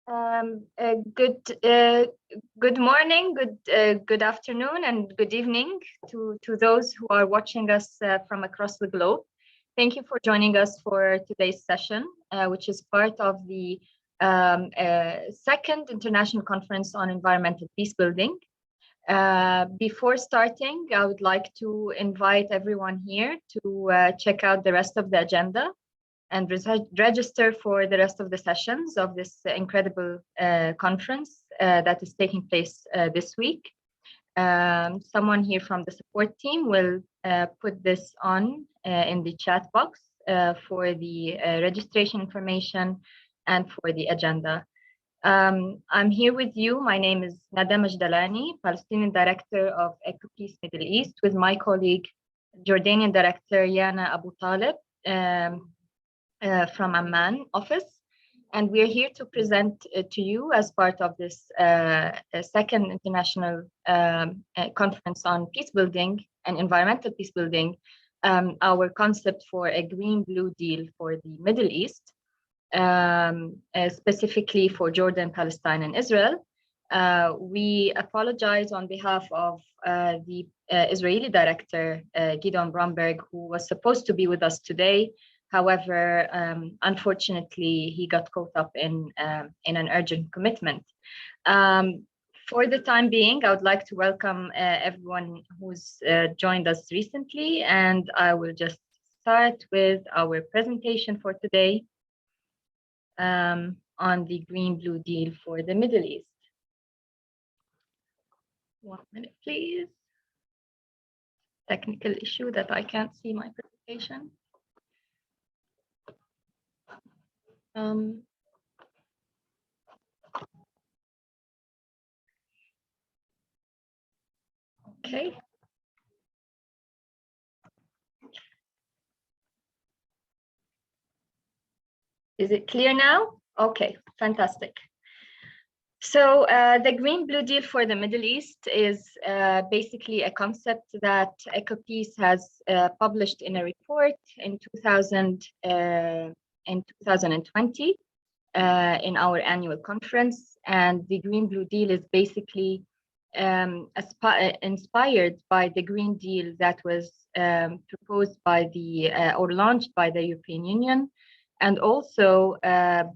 Good morning, good afternoon, and good evening to those who are watching us from across the globe. Thank you for joining us for today's session, which is part of the second International Conference on Environmental Peacebuilding. Before starting, I would like to invite everyone here to check out the rest of the agenda and register for the rest of the sessions of this incredible conference that is taking place this week. Someone here from the support team will put this on in the chat box for the registration information and for the agenda. I'm here with you. My name is Nada Majdalani, Palestinian Director of EcoPeace Middle East, with my colleague, Jordanian Director Yana Abu Talib, from Amman office, and we're here to present to you as part of this second international conference on peacebuilding and environmental peacebuilding, our concept for a green-blue deal for the Middle East, specifically for Jordan, Palestine, and Israel. We apologize on behalf of the Israeli director, Gideon Bromberg, who was supposed to be with us today. However, unfortunately, he got caught up in an urgent commitment. For the time being, I would like to welcome everyone who's joined us recently, and I will just start with our presentation for today on the green-blue deal for the Middle East. 1 minute, please. Technical issue that I can't see my presentation. Okay. Is it clear now? Okay, fantastic. So the Green-Blue Deal for the Middle East is basically a concept that EcoPeace has published in a report in 2020 in our annual conference. And the Green-Blue Deal is basically inspired by the Green Deal that was proposed by or launched by the European Union, and also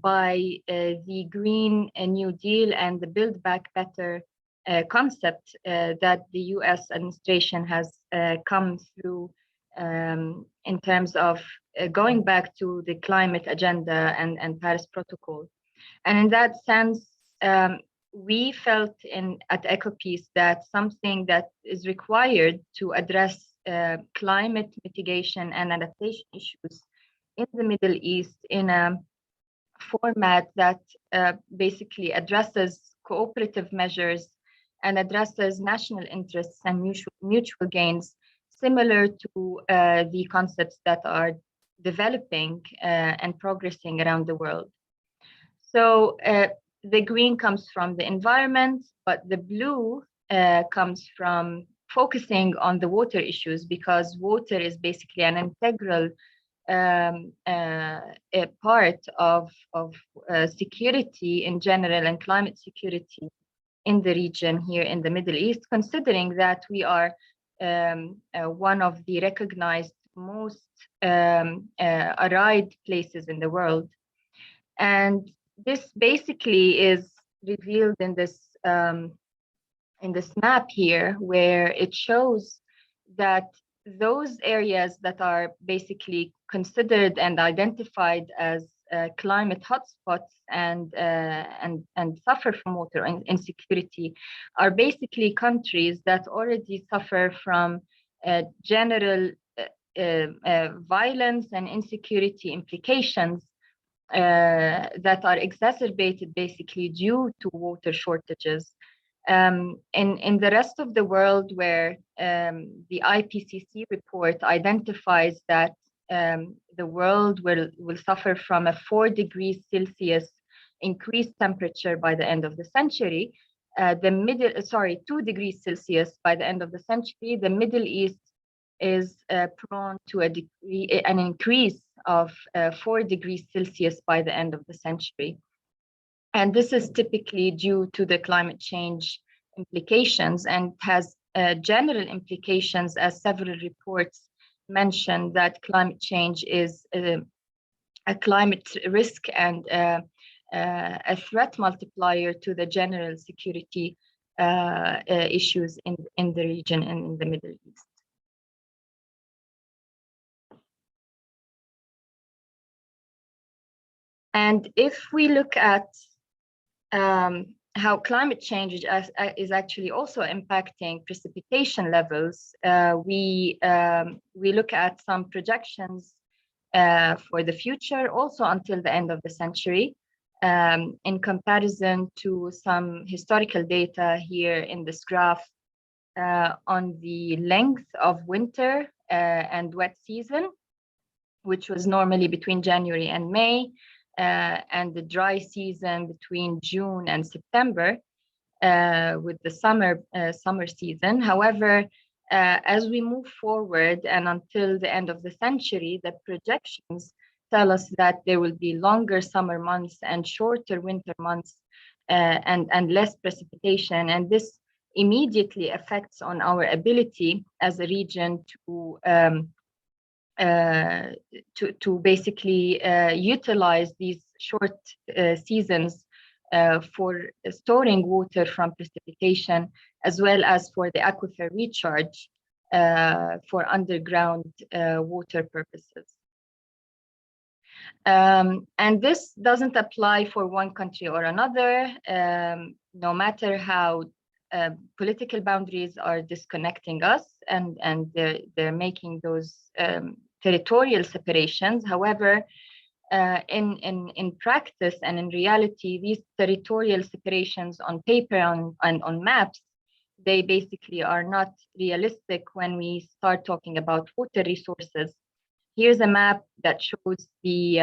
by the Green New Deal and the Build Back Better concept that the US administration has come through in terms of going back to the climate agenda and Paris Protocol. And in that sense, we felt at EcoPeace that something that is required to address climate mitigation and adaptation issues in the Middle East in a format that basically addresses cooperative measures and addresses national interests and mutual gains, similar to the concepts that are developing and progressing around the world. So the green comes from the environment, but the blue comes from focusing on the water issues, because water is basically an integral a part of security in general and climate security in the region here in the Middle East, considering that we are one of the recognized most arid places in the world. And this basically is revealed in this map here, where it shows that those areas that are basically considered and identified as climate hotspots and suffer from water insecurity are basically countries that already suffer from general violence and insecurity implications that are exacerbated basically due to water shortages. In the rest of the world, where the IPCC report identifies that the world will suffer from a 4 degrees Celsius increased temperature by the end of the century, 2 degrees Celsius by the end of the century, the Middle East is prone to an increase of 4 degrees Celsius by the end of the century. And this is typically due to the climate change implications and has general implications, as several reports mention that climate change is a climate risk and a threat multiplier to the general security issues in the region and in the Middle East. And if we look at how climate change is actually also impacting precipitation levels, we look at some projections for the future, also until the end of the century, in comparison to some historical data here in this graph on the length of winter and wet season, which was normally between January and May, and the dry season between June and September, with the summer season. However, as we move forward and until the end of the century, the projections tell us that there will be longer summer months and shorter winter months, and less precipitation. And this immediately affects on our ability as a region to basically utilize these short seasons for storing water from precipitation, as well as for the aquifer recharge for underground water purposes. And this doesn't apply for one country or another, no matter how political boundaries are disconnecting us, and they're making those territorial separations. However, in practice and in reality, these territorial separations on paper and on maps, they basically are not realistic when we start talking about water resources. Here's a map that shows the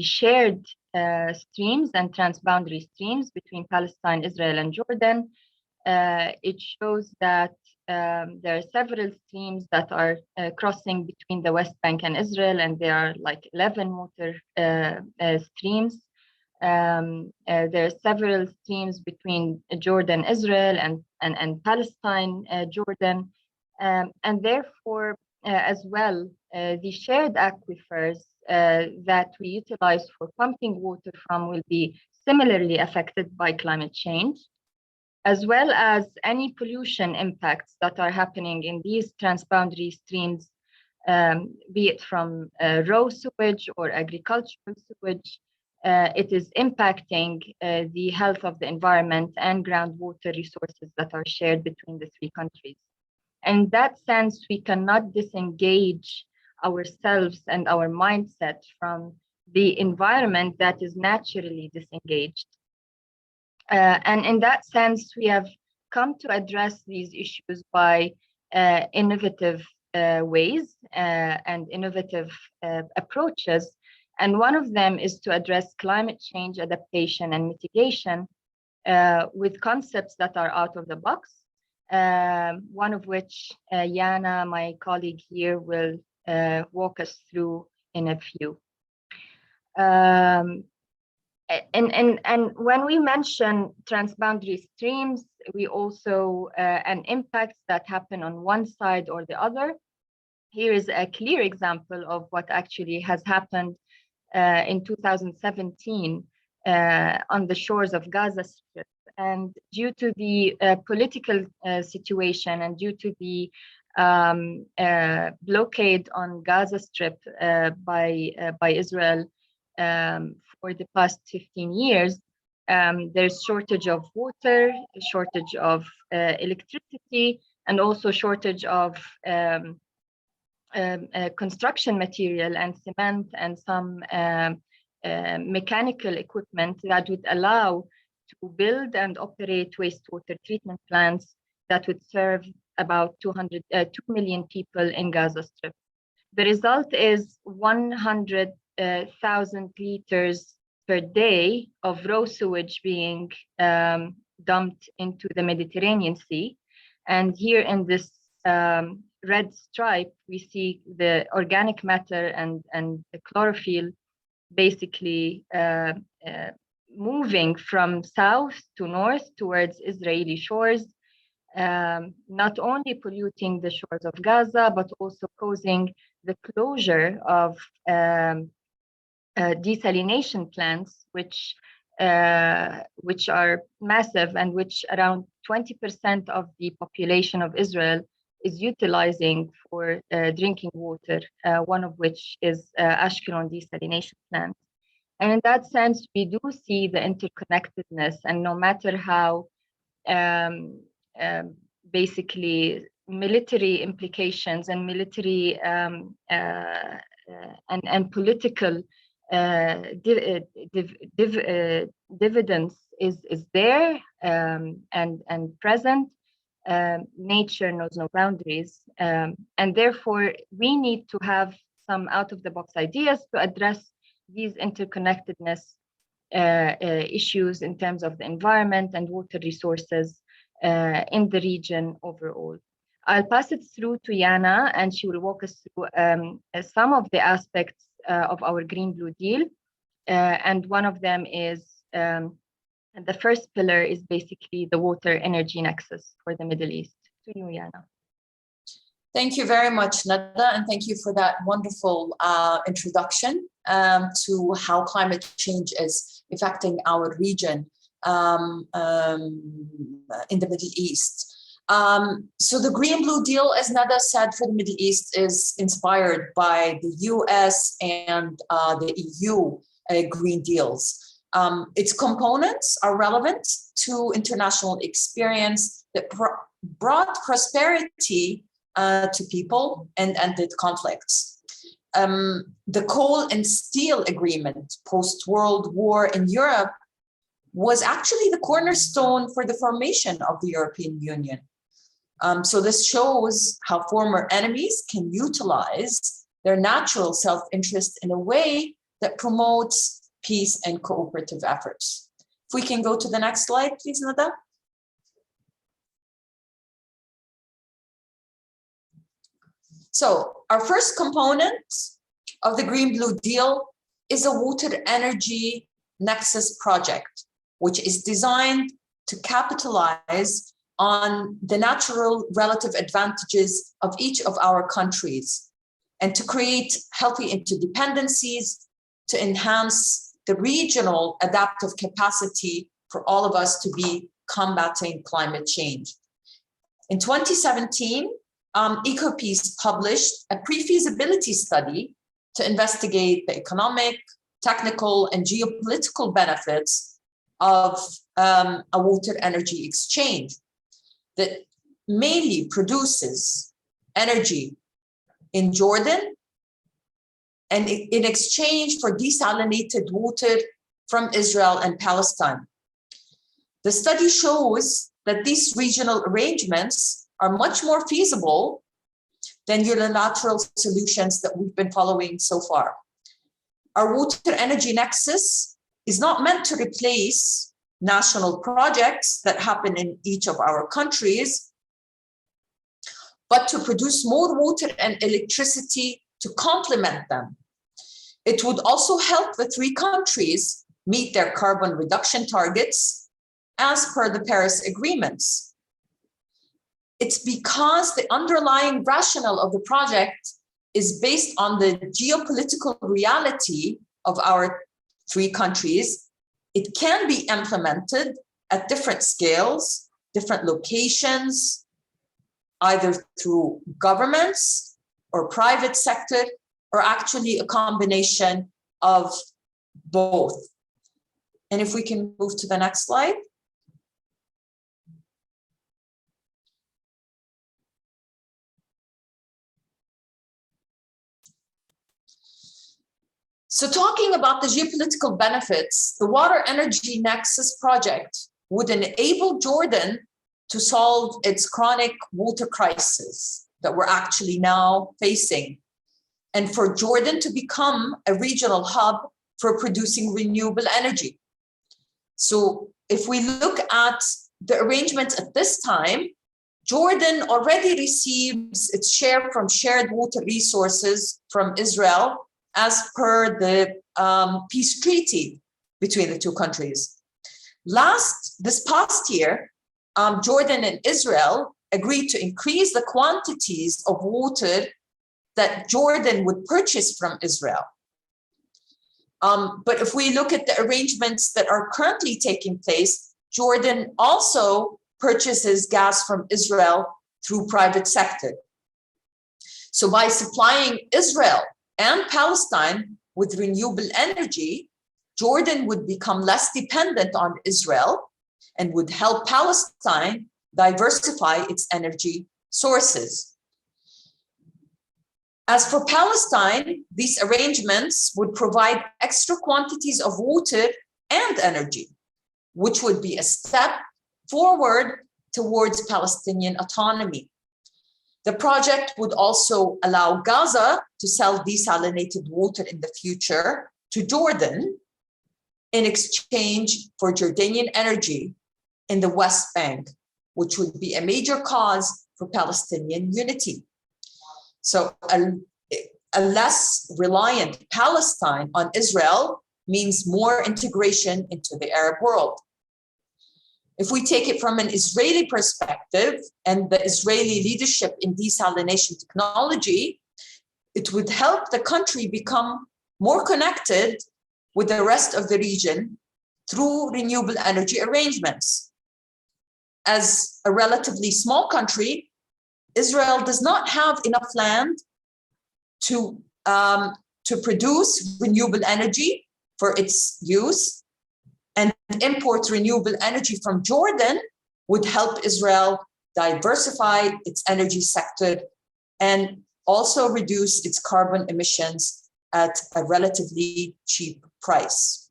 shared streams and transboundary streams between Palestine, Israel, and Jordan. It shows that there are several streams that are crossing between the West Bank and Israel, and there are like 11 water streams. There are several streams between Jordan, Israel, and Palestine, Jordan, and therefore, as well, the shared aquifers that we utilize for pumping water from will be similarly affected by climate change, as well as any pollution impacts that are happening in these transboundary streams, be it from raw sewage or agricultural sewage. It is impacting the health of the environment and groundwater resources that are shared between the three countries. In that sense, we cannot disengage ourselves and our mindset from the environment that is naturally disengaged. And in that sense, we have come to address these issues by innovative ways and innovative approaches. And one of them is to address climate change adaptation and mitigation with concepts that are out of the box. One of which Yana, my colleague here, will walk us through in a few. And when we mention transboundary streams, we also and impacts that happen on one side or the other. Here is a clear example of what actually has happened in 2017 on the shores of Gaza Strip. And due to the political situation and due to the blockade on Gaza Strip by Israel for the past 15 years, there's shortage of water, shortage of electricity, and also shortage of construction material and cement and some mechanical equipment that would allow to build and operate wastewater treatment plants that would serve about 2 million people in Gaza Strip. The result is 100,000 liters per day of raw sewage being dumped into the Mediterranean Sea. And here in this red stripe, we see the organic matter and the chlorophyll basically moving from south to north towards Israeli shores, not only polluting the shores of Gaza, but also causing the closure of desalination plants, which are massive and which around 20% of the population of Israel is utilizing for drinking water, one of which is Ashkelon desalination plant. And in that sense, we do see the interconnectedness, and no matter how basically military implications and military and political dividends is there and present, nature knows no boundaries, and therefore we need to have some out-of-the-box ideas to address these interconnectedness issues in terms of the environment and water resources in the region overall. I'll pass it through to Yana, and she will walk us through some of the aspects of our Green-Blue Deal. And one of them is, the first pillar is basically the water energy nexus for the Middle East. To you, Yana. Thank you very much, Nada, and thank you for that wonderful introduction to how climate change is affecting our region in the Middle East. So the Green-Blue Deal, as Nada said, for the Middle East is inspired by the US and the EU Green Deals. Its components are relevant to international experience that brought prosperity to people and ended conflicts. The coal and steel agreement post-World War in Europe was actually the cornerstone for the formation of the European Union. So this shows how former enemies can utilize their natural self-interest in a way that promotes peace and cooperative efforts. If we can go to the next slide, please, Nada. So our first component of the Green-Blue Deal is a water energy nexus project, which is designed to capitalize on the natural relative advantages of each of our countries and to create healthy interdependencies to enhance the regional adaptive capacity for all of us to be combating climate change. In 2017, EcoPeace published a pre-feasibility study to investigate the economic, technical, and geopolitical benefits of a water energy exchange that mainly produces energy in Jordan and in exchange for desalinated water from Israel and Palestine. The study shows that these regional arrangements are much more feasible than unilateral solutions that we've been following so far. Our water energy nexus is not meant to replace national projects that happen in each of our countries, but to produce more water and electricity to complement them. It would also help the three countries meet their carbon reduction targets as per the Paris agreements. It's because the underlying rationale of the project is based on the geopolitical reality of our three countries. It can be implemented at different scales, different locations, either through governments or private sector, or actually a combination of both. And if we can move to the next slide. So talking about the geopolitical benefits, the Water Energy Nexus project would enable Jordan to solve its chronic water crisis that we're actually now facing, and for Jordan to become a regional hub for producing renewable energy. So if we look at the arrangements at this time, Jordan already receives its share from shared water resources from Israel as per the peace treaty between the two countries. This past year, Jordan and Israel agreed to increase the quantities of water that Jordan would purchase from Israel. But if we look at the arrangements that are currently taking place, Jordan also purchases gas from Israel through private sector. So by supplying Israel and Palestine with renewable energy, Jordan would become less dependent on Israel and would help Palestine diversify its energy sources. As for Palestine, these arrangements would provide extra quantities of water and energy, which would be a step forward towards Palestinian autonomy. The project would also allow Gaza to sell desalinated water in the future to Jordan in exchange for Jordanian energy in the West Bank, which would be a major cause for Palestinian unity. So a less reliant Palestine on Israel means more integration into the Arab world. If we take it from an Israeli perspective and the Israeli leadership in desalination technology, it would help the country become more connected with the rest of the region through renewable energy arrangements. As a relatively small country, Israel does not have enough land to produce renewable energy for its use, and import renewable energy from Jordan would help Israel diversify its energy sector and also reduce its carbon emissions at a relatively cheap price.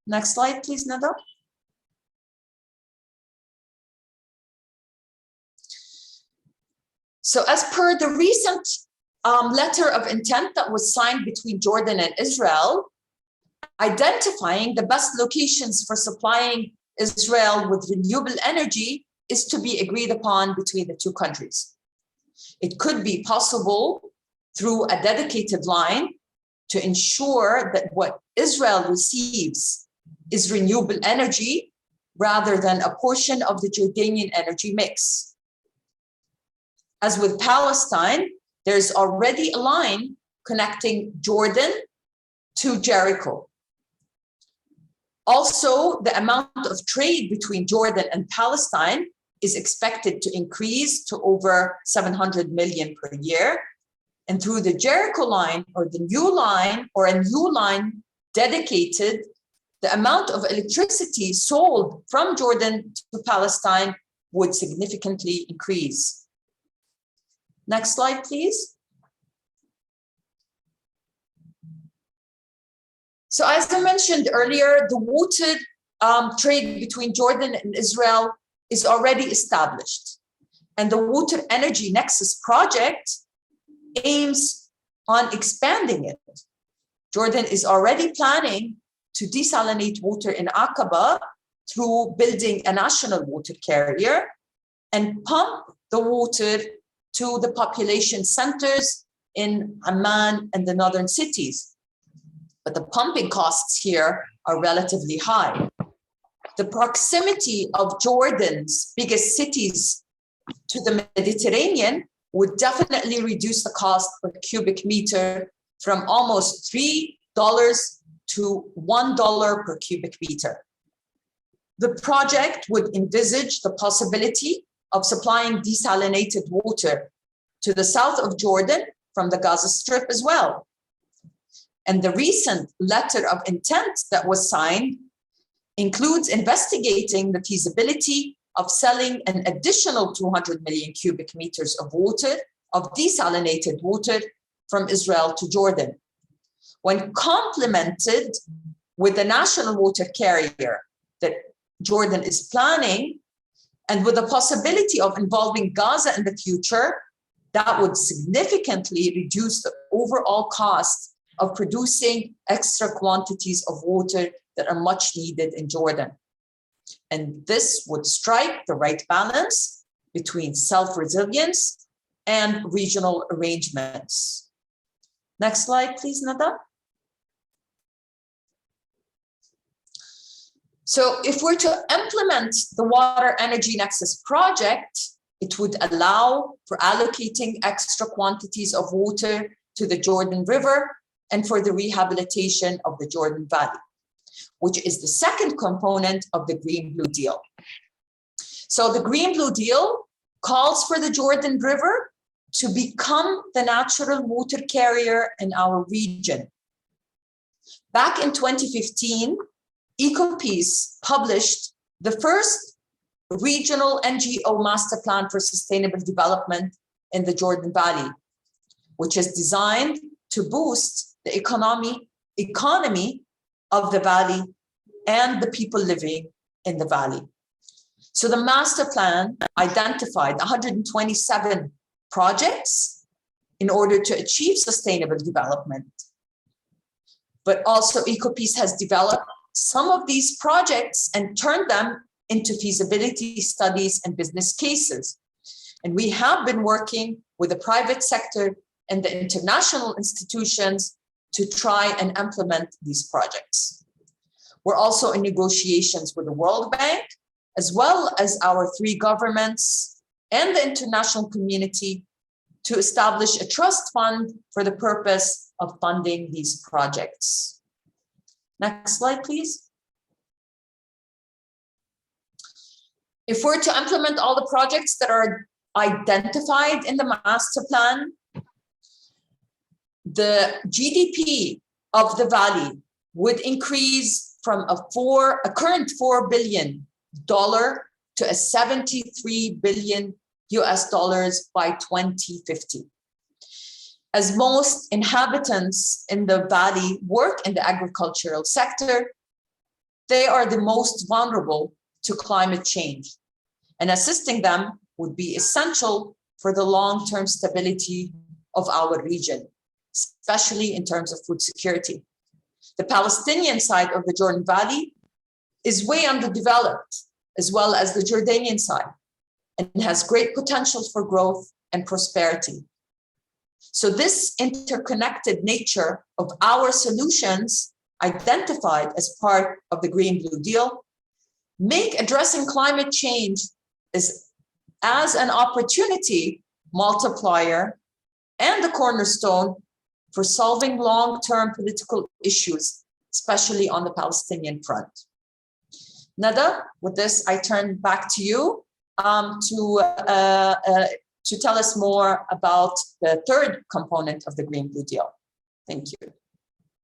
Next slide, please, Nada. So as per the recent letter of intent that was signed between Jordan and Israel, identifying the best locations for supplying Israel with renewable energy is to be agreed upon between the two countries. It could be possible through a dedicated line to ensure that what Israel receives is renewable energy rather than a portion of the Jordanian energy mix. As with Palestine, there's already a line connecting Jordan to Jericho. Also, the amount of trade between Jordan and Palestine is expected to increase to over 700 million per year. And through the Jericho line or the new line or a new line dedicated, the amount of electricity sold from Jordan to Palestine would significantly increase. Next slide, please. So as I mentioned earlier, the water trade between Jordan and Israel is already established. And the Water Energy Nexus project aims on expanding it. Jordan is already planning to desalinate water in Aqaba through building a national water carrier and pump the water to the population centers in Amman and the northern cities. But the pumping costs here are relatively high. The proximity of Jordan's biggest cities to the Mediterranean would definitely reduce the cost per cubic meter from almost $3 to $1 per cubic meter. The project would envisage the possibility of supplying desalinated water to the south of Jordan from the Gaza Strip as well. And the recent letter of intent that was signed includes investigating the feasibility of selling an additional 200 million cubic meters of water, of desalinated water from Israel to Jordan. When complemented with the national water carrier that Jordan is planning, and with the possibility of involving Gaza in the future, that would significantly reduce the overall cost of producing extra quantities of water that are much needed in Jordan. And this would strike the right balance between self-resilience and regional arrangements. Next slide, please, Nada. So if we're to implement the Water Energy Nexus project, it would allow for allocating extra quantities of water to the Jordan River and for the rehabilitation of the Jordan Valley, which is the second component of the Green-Blue Deal. So the Green-Blue Deal calls for the Jordan River to become the natural water carrier in our region. Back in 2015, EcoPeace published the first regional NGO master plan for sustainable development in the Jordan Valley, which is designed to boost the economy of the valley and the people living in the valley. So the master plan identified 127 projects in order to achieve sustainable development. But also EcoPeace has developed some of these projects and turned them into feasibility studies and business cases. And we have been working with the private sector and the international institutions to try and implement these projects. We're also in negotiations with the World Bank, as well as our three governments and the international community to establish a trust fund for the purpose of funding these projects. Next slide, please. If we're to implement all the projects that are identified in the master plan, the GDP of the valley would increase from a current $4 billion to a $73 billion by 2050. As most inhabitants in the valley work in the agricultural sector, they are the most vulnerable to climate change, and assisting them would be essential for the long-term stability of our region, especially in terms of food security. The Palestinian side of the Jordan Valley is way underdeveloped, as well as the Jordanian side, and has great potential for growth and prosperity. So this interconnected nature of our solutions identified as part of the Green-Blue Deal make addressing climate change as an opportunity multiplier and the cornerstone for solving long-term political issues, especially on the Palestinian front. Nada, with this, I turn back to you to tell us more about the third component of the Green-Blue Deal. Thank you.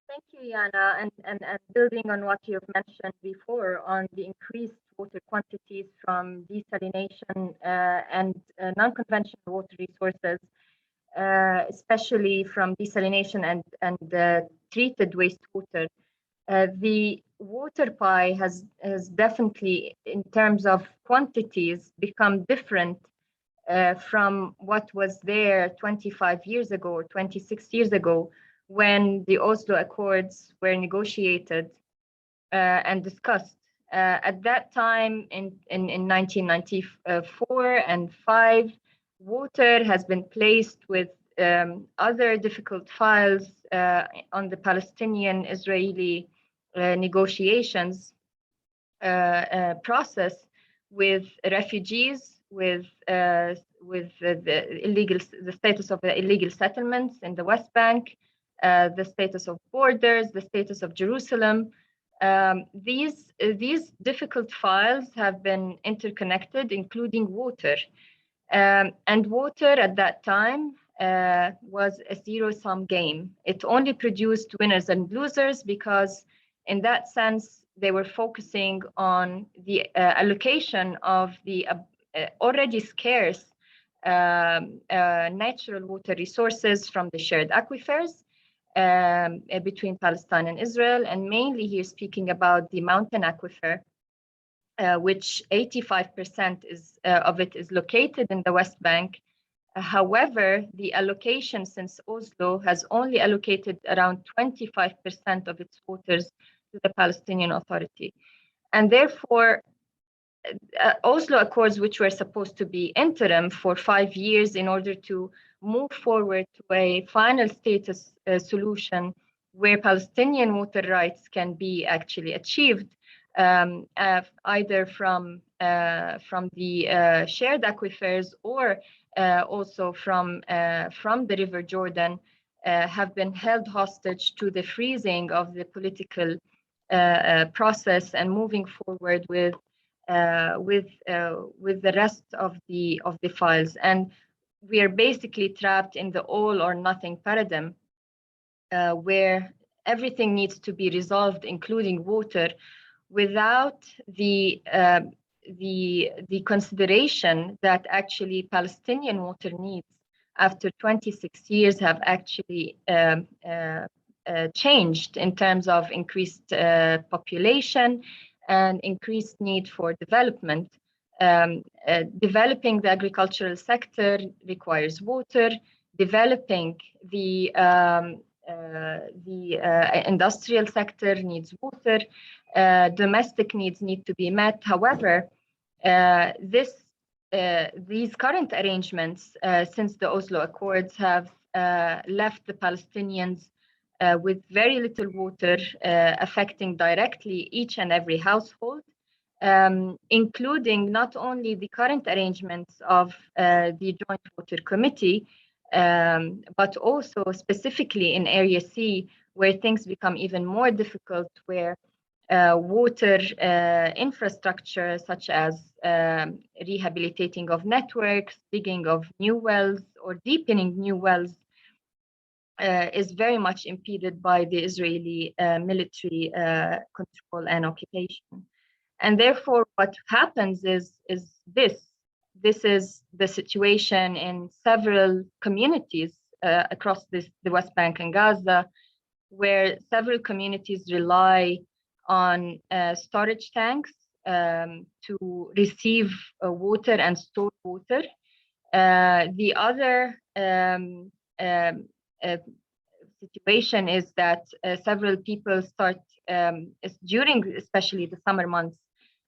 Thank you, Yana. And building on what you've mentioned before on the increased water quantities from desalination and non-conventional water resources, especially from desalination and treated wastewater. The water pie has definitely, in terms of quantities, become different from what was there 25 years ago or 26 years ago, when the Oslo Accords were negotiated and discussed. At that time, in 1994 and 5, water has been placed with other difficult files on the Palestinian-Israeli negotiations process, with refugees, with the status of the illegal settlements in the West Bank, the status of borders, the status of Jerusalem. These difficult files have been interconnected, including water. And water at that time was a zero-sum game. It only produced winners and losers, because in that sense, they were focusing on the allocation of the already scarce natural water resources from the shared aquifers between Palestine and Israel, and mainly here speaking about the mountain aquifer, which 85% of it is located in the West Bank. However, the allocation since Oslo has only allocated around 25% of its waters to the Palestinian Authority. And therefore, Oslo Accords, which were supposed to be interim for 5 years in order to move forward to a final status solution where Palestinian water rights can be actually achieved, either from the shared aquifers or also from the River Jordan, have been held hostage to the freezing of the political process and moving forward with the rest of the files. And we are basically trapped in the all or nothing paradigm, where everything needs to be resolved, including water, without the consideration that actually Palestinian water needs after 26 years have actually changed in terms of increased population and increased need for development. Developing the agricultural sector requires water. Developing the industrial sector needs water. Domestic needs need to be met. However, these current arrangements since the Oslo Accords have left the Palestinians with very little water, affecting directly each and every household, including not only the current arrangements of the Joint Water Committee, but also specifically in Area C, where things become even more difficult, where water infrastructure such as rehabilitating of networks, digging of new wells, or deepening new wells is very much impeded by the Israeli military control and occupation. And therefore, what happens is this is the situation in several communities across the West Bank and Gaza, where several communities rely on storage tanks to receive water and store water. The other situation is that several people start, during especially the summer months,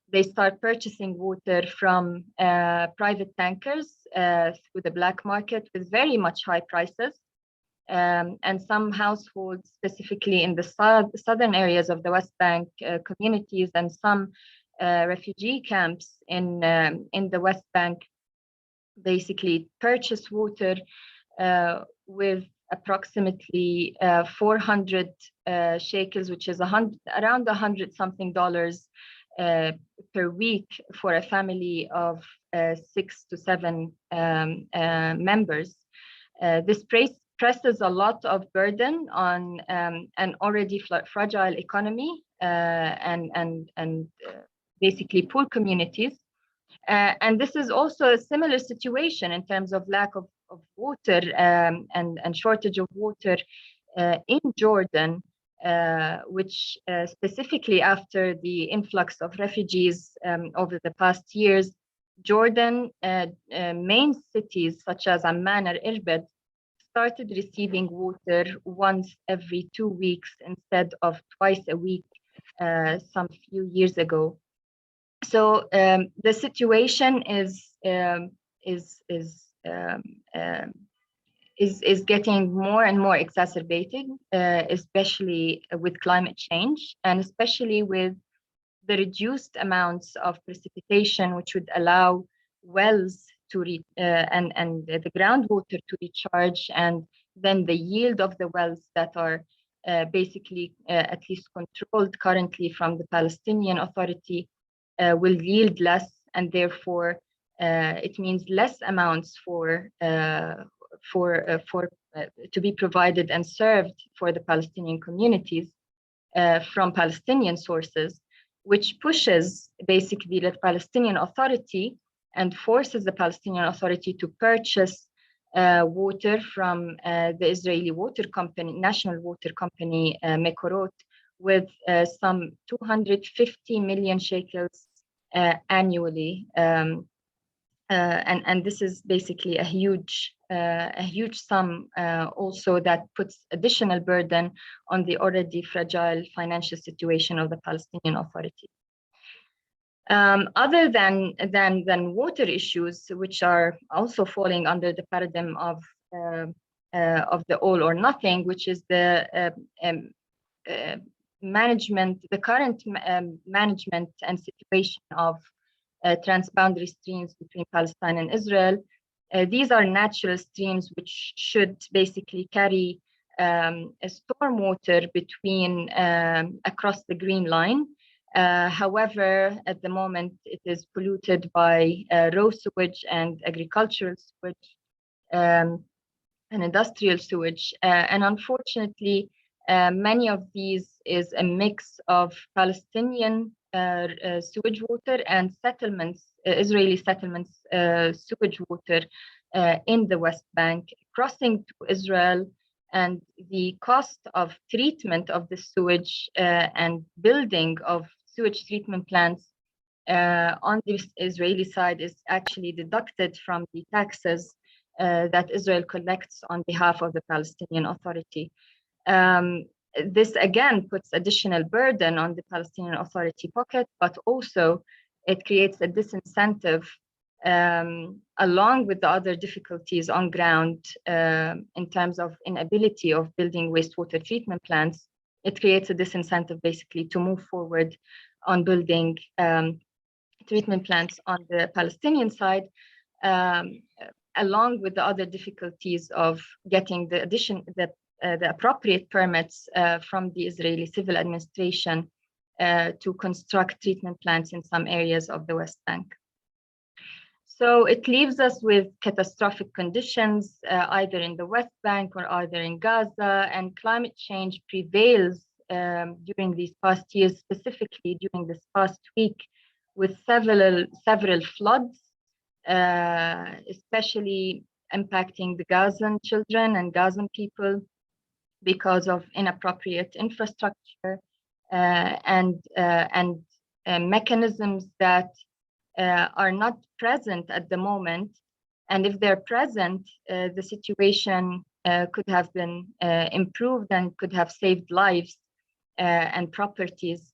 they start purchasing water from private tankers through the black market with very much high prices. And some households, specifically in the southern areas of the West Bank communities, and some refugee camps in the West Bank, basically purchase water with approximately 400 shekels, which is around $100 something per week for a family of 6 to 7 members. This presses a lot of burden on an already fragile economy and basically poor communities. And this is also a similar situation in terms of lack of water and shortage of water in Jordan, which specifically after the influx of refugees over the past years, Jordan main cities such as Amman or Irbid started receiving water once every 2 weeks instead of twice a week some few years ago. So the situation is getting more and more exacerbated, especially with climate change, and especially with the reduced amounts of precipitation, which would allow wells to and the groundwater to recharge, and then the yield of the wells that are basically at least controlled currently from the Palestinian Authority will yield less, and therefore it means less amounts to be provided and served for the Palestinian communities from Palestinian sources, which pushes basically the Palestinian Authority and forces the Palestinian Authority to purchase water from the Israeli water company, national water company, Mekorot, with some 250 million shekels annually. And this is basically a huge sum also that puts additional burden on the already fragile financial situation of the Palestinian Authority. Other than water issues, which are also falling under the paradigm of the all or nothing, which is the the current management and situation of transboundary streams between Palestine and Israel. These are natural streams which should basically carry a stormwater between across the Green Line. However, at the moment, it is polluted by raw sewage and agricultural sewage and industrial sewage. And unfortunately, many of these is a mix of Palestinian sewage water and settlements, Israeli settlements sewage water in the West Bank, crossing to Israel, and the cost of treatment of the sewage and building of sewage treatment plants on the Israeli side is actually deducted from the taxes that Israel collects on behalf of the Palestinian Authority. This again puts additional burden on the Palestinian Authority pocket, but also it creates a disincentive along with the other difficulties on ground in terms of inability of building wastewater treatment plants. It creates a disincentive basically to move forward on building treatment plants on the Palestinian side, along with the other difficulties of getting the appropriate permits from the Israeli civil administration to construct treatment plants in some areas of the West Bank. So it leaves us with catastrophic conditions, either in the West Bank or either in Gaza, and climate change prevails during these past years, specifically during this past week, with several floods, especially impacting the Gazan children and Gazan people because of inappropriate infrastructure and mechanisms that are not present at the moment. And if they're present, the situation could have been improved and could have saved lives and properties.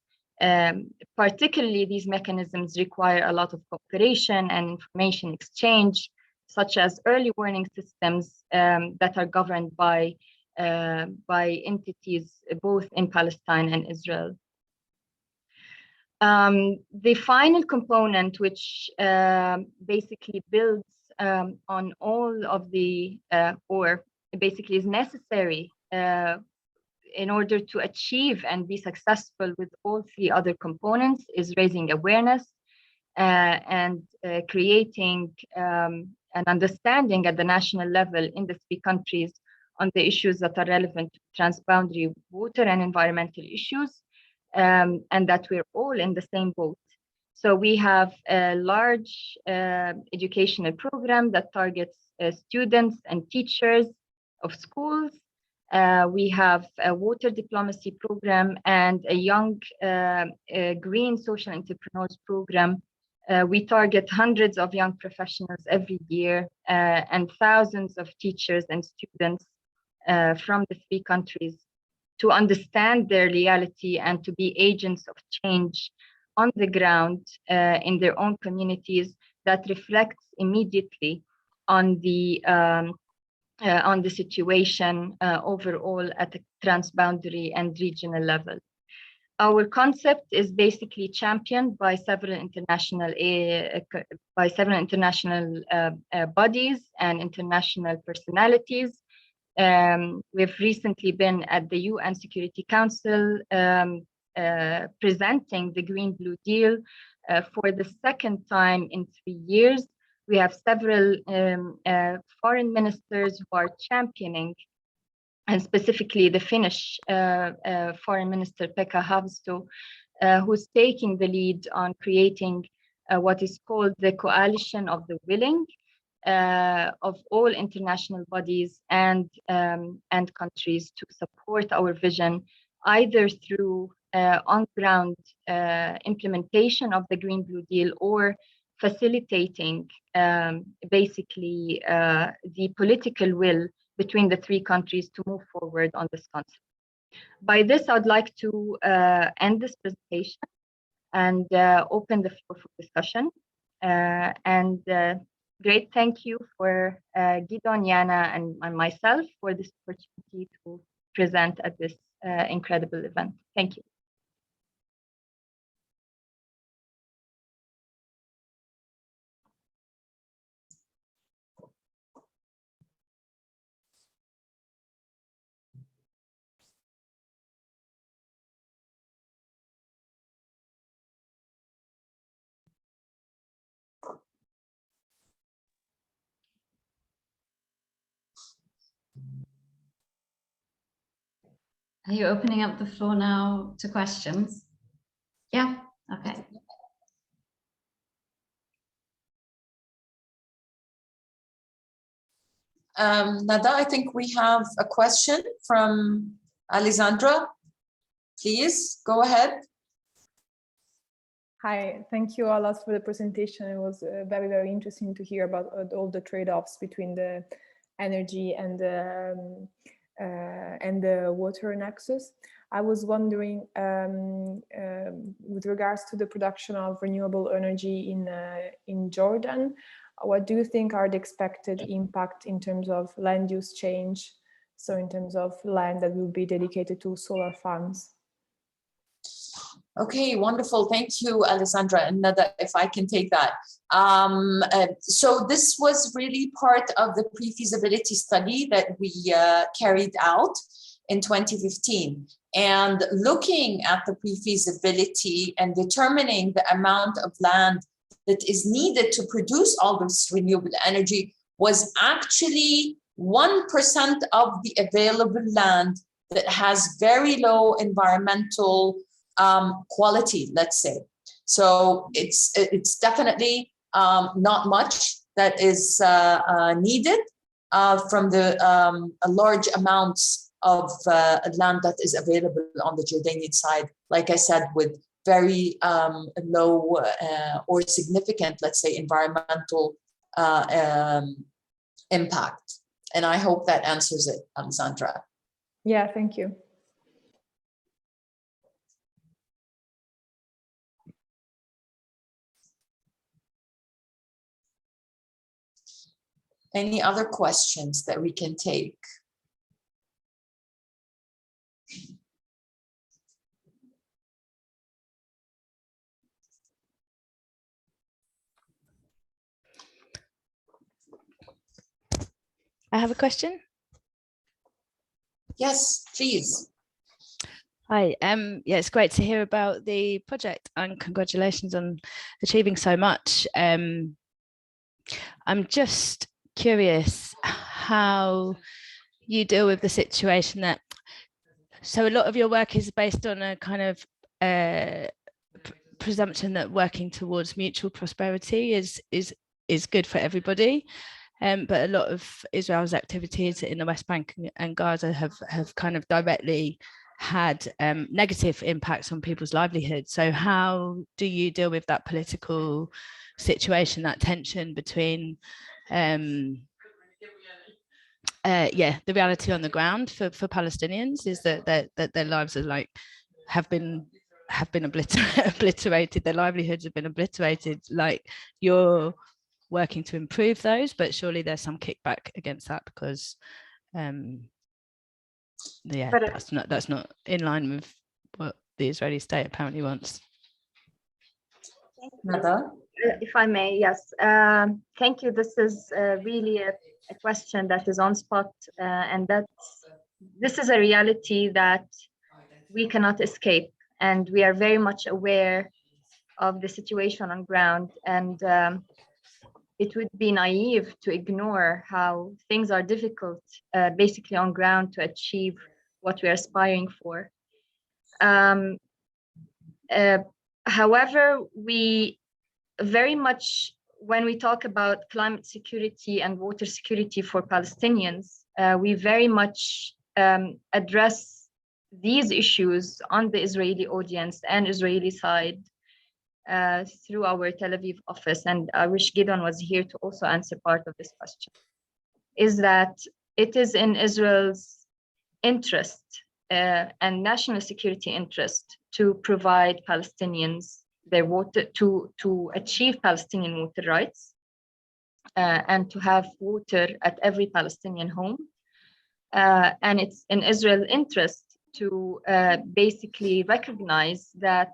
Particularly, these mechanisms require a lot of cooperation and information exchange, such as early warning systems that are governed by entities both in Palestine and Israel. The final component, which basically builds on all of the, or basically is necessary in order to achieve and be successful with all three other components, is raising awareness and creating an understanding at the national level in the three countries on the issues that are relevant to transboundary water and environmental issues, and that we're all in the same boat. So we have a large educational program that targets students and teachers of schools. We have a water diplomacy program and a young green social entrepreneurs program. We target hundreds of young professionals every year and thousands of teachers and students from the three countries to understand their reality and to be agents of change on the ground in their own communities that reflects immediately on the situation overall at a transboundary and regional level. Our concept is basically championed by several international bodies and international personalities. We've recently been at the UN Security Council presenting the Green Blue Deal for the second time in 3 years. We have several foreign ministers who are championing, and specifically the Finnish Foreign Minister Pekka Haavisto, who's taking the lead on creating what is called the Coalition of the Willing of all international bodies and countries to support our vision, either through on-ground implementation of the Green Blue Deal or facilitating basically the political will between the three countries to move forward on this concept. By this, I'd like to end this presentation and open the floor for discussion. Great thank you for Gidon, Yana, and myself for this opportunity to present at this incredible event. Thank you. Are you opening up the floor now to questions? Yeah, okay. Nada, I think we have a question from Alessandra. Please go ahead. Hi, thank you a lot for the presentation. It was very, very interesting to hear about all the trade-offs between the energy and the water nexus. I was wondering, with regards to the production of renewable energy in Jordan, what do you think are the expected impact in terms of land use change? So in terms of land that will be dedicated to solar farms? Okay, wonderful. Thank you, Alessandra. And Nada, if I can take that. So this was really part of the pre-feasibility study that we carried out in 2015. And looking at the pre-feasibility and determining the amount of land that is needed to produce all this renewable energy was actually 1% of the available land that has very low environmental quality, let's say. So it's definitely not much that is needed from the large amounts of land that is available on the Jordanian side, like I said, with very low or significant, let's say, environmental impact. And I hope that answers it, Alessandra. Yeah, thank you. Any other questions that we can take? I have a question. Yes, please. Hi, yeah, it's great to hear about the project and congratulations on achieving so much. I'm just curious how you deal with the situation that, so a lot of your work is based on a kind of presumption that working towards mutual prosperity is good for everybody. But a lot of Israel's activities in the West Bank and Gaza have kind of directly had negative impacts on people's livelihoods. So how do you deal with that political situation, that tension between the reality on the ground for Palestinians is that their lives are have been obliterated, their livelihoods have been obliterated, like you're working to improve those, but surely there's some kickback against that because that's not in line with what the Israeli state apparently wants. Nada? If I may, yes. Thank you. This is really a question that is on spot, and this is a reality that we cannot escape, and we are very much aware of the situation on ground, and it would be naive to ignore how things are difficult basically on ground to achieve what we are aspiring for. However, we very much, when we talk about climate security and water security for Palestinians, we very much address these issues on the Israeli audience and Israeli side through our Tel Aviv office. And I wish Gideon was here to also answer part of this question, is that it is in Israel's interest and national security interest to provide Palestinians their water, to achieve Palestinian water rights and to have water at every Palestinian home. And it's in Israel's interest to basically recognize that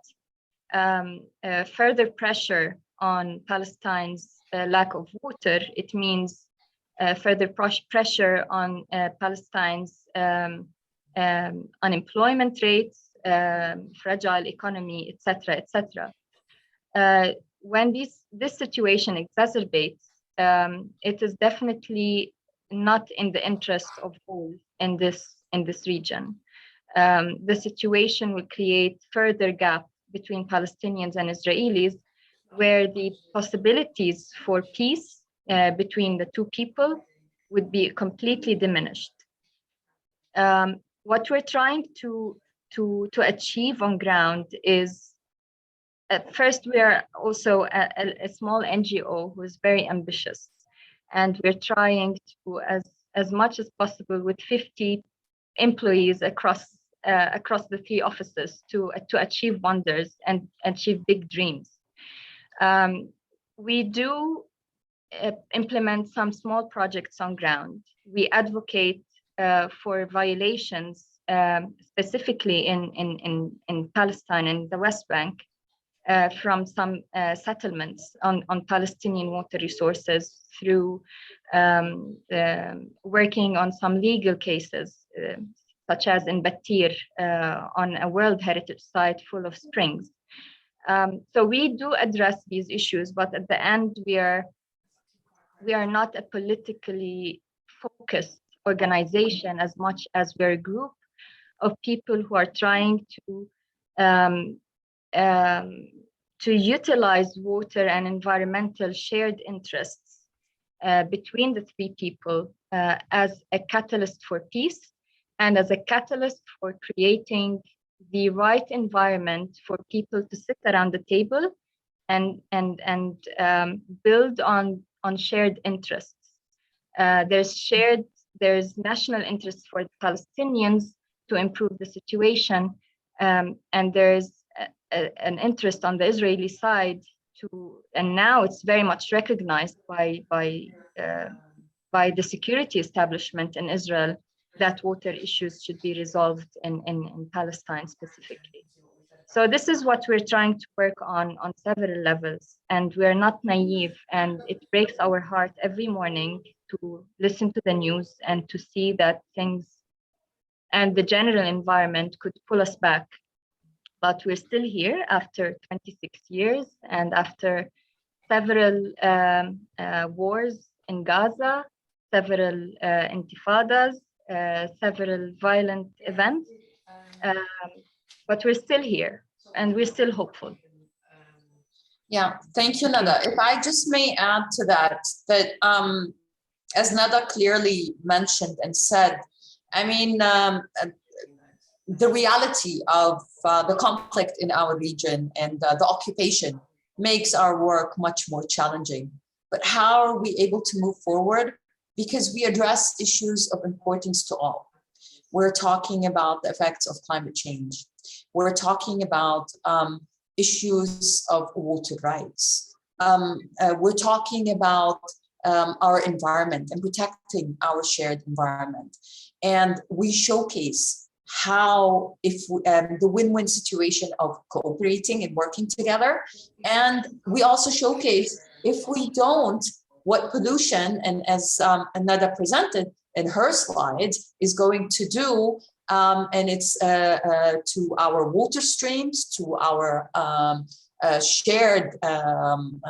further pressure on Palestine's lack of water, it means further pressure on Palestine's unemployment rates, fragile economy, etc., etc. When this situation exacerbates, it is definitely not in the interest of all in this region. the situation will create further gap between Palestinians and Israelis, where the possibilities for peace between the two people would be completely diminished. What we're trying to achieve on ground is, first, we are also a small NGO who is very ambitious, and we're trying to, as much as possible, with 50 employees across the 3 offices, to achieve wonders and achieve big dreams. We do implement some small projects on ground. We advocate for violations, specifically in Palestine and the West Bank, from some settlements on Palestinian water resources, through working on some legal cases, such as in Batir, on a World Heritage Site full of springs. So we do address these issues, but at the end, we are not a politically focused organization as much as we're a group of people who are trying to utilize water and environmental shared interests between the 3 people as a catalyst for peace, and as a catalyst for creating the right environment for people to sit around the table and build on shared interests. There's national interest for the Palestinians to improve the situation, and there's an interest on the Israeli side and now it's very much recognized by the security establishment in Israel, that water issues should be resolved in Palestine specifically. So this is what we're trying to work on several levels, and we're not naive, and it breaks our heart every morning to listen to the news and to see that things and the general environment could pull us back. But we're still here after 26 years and after several wars in Gaza, several intifadas, several violent events. But we're still here and we're still hopeful. Yeah, thank you, Nada. If I just may add to that, as Nada clearly mentioned and said, I mean, the reality of the conflict in our region and the occupation makes our work much more challenging. But how are we able to move forward? Because we address issues of importance to all. We're talking about the effects of climate change. We're talking about issues of water rights. We're talking about our environment and protecting our shared environment. And we showcase how the win-win situation of cooperating and working together. And we also showcase if we don't, what pollution, and as Nada presented in her slides, is going to do, and it's to our water streams, to our shared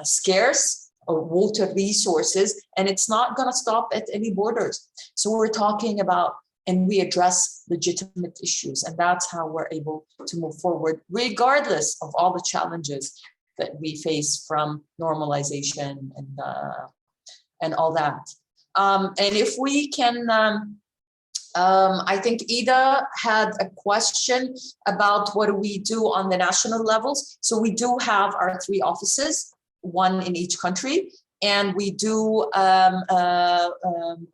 scarce water resources, and it's not going to stop at any borders. So we're talking about, and we address legitimate issues, and that's how we're able to move forward, regardless of all the challenges that we face from normalization and all that. And if we can, I think Ida had a question about what do we do on the national levels. So we do have our 3 offices, 1 in each country, and we do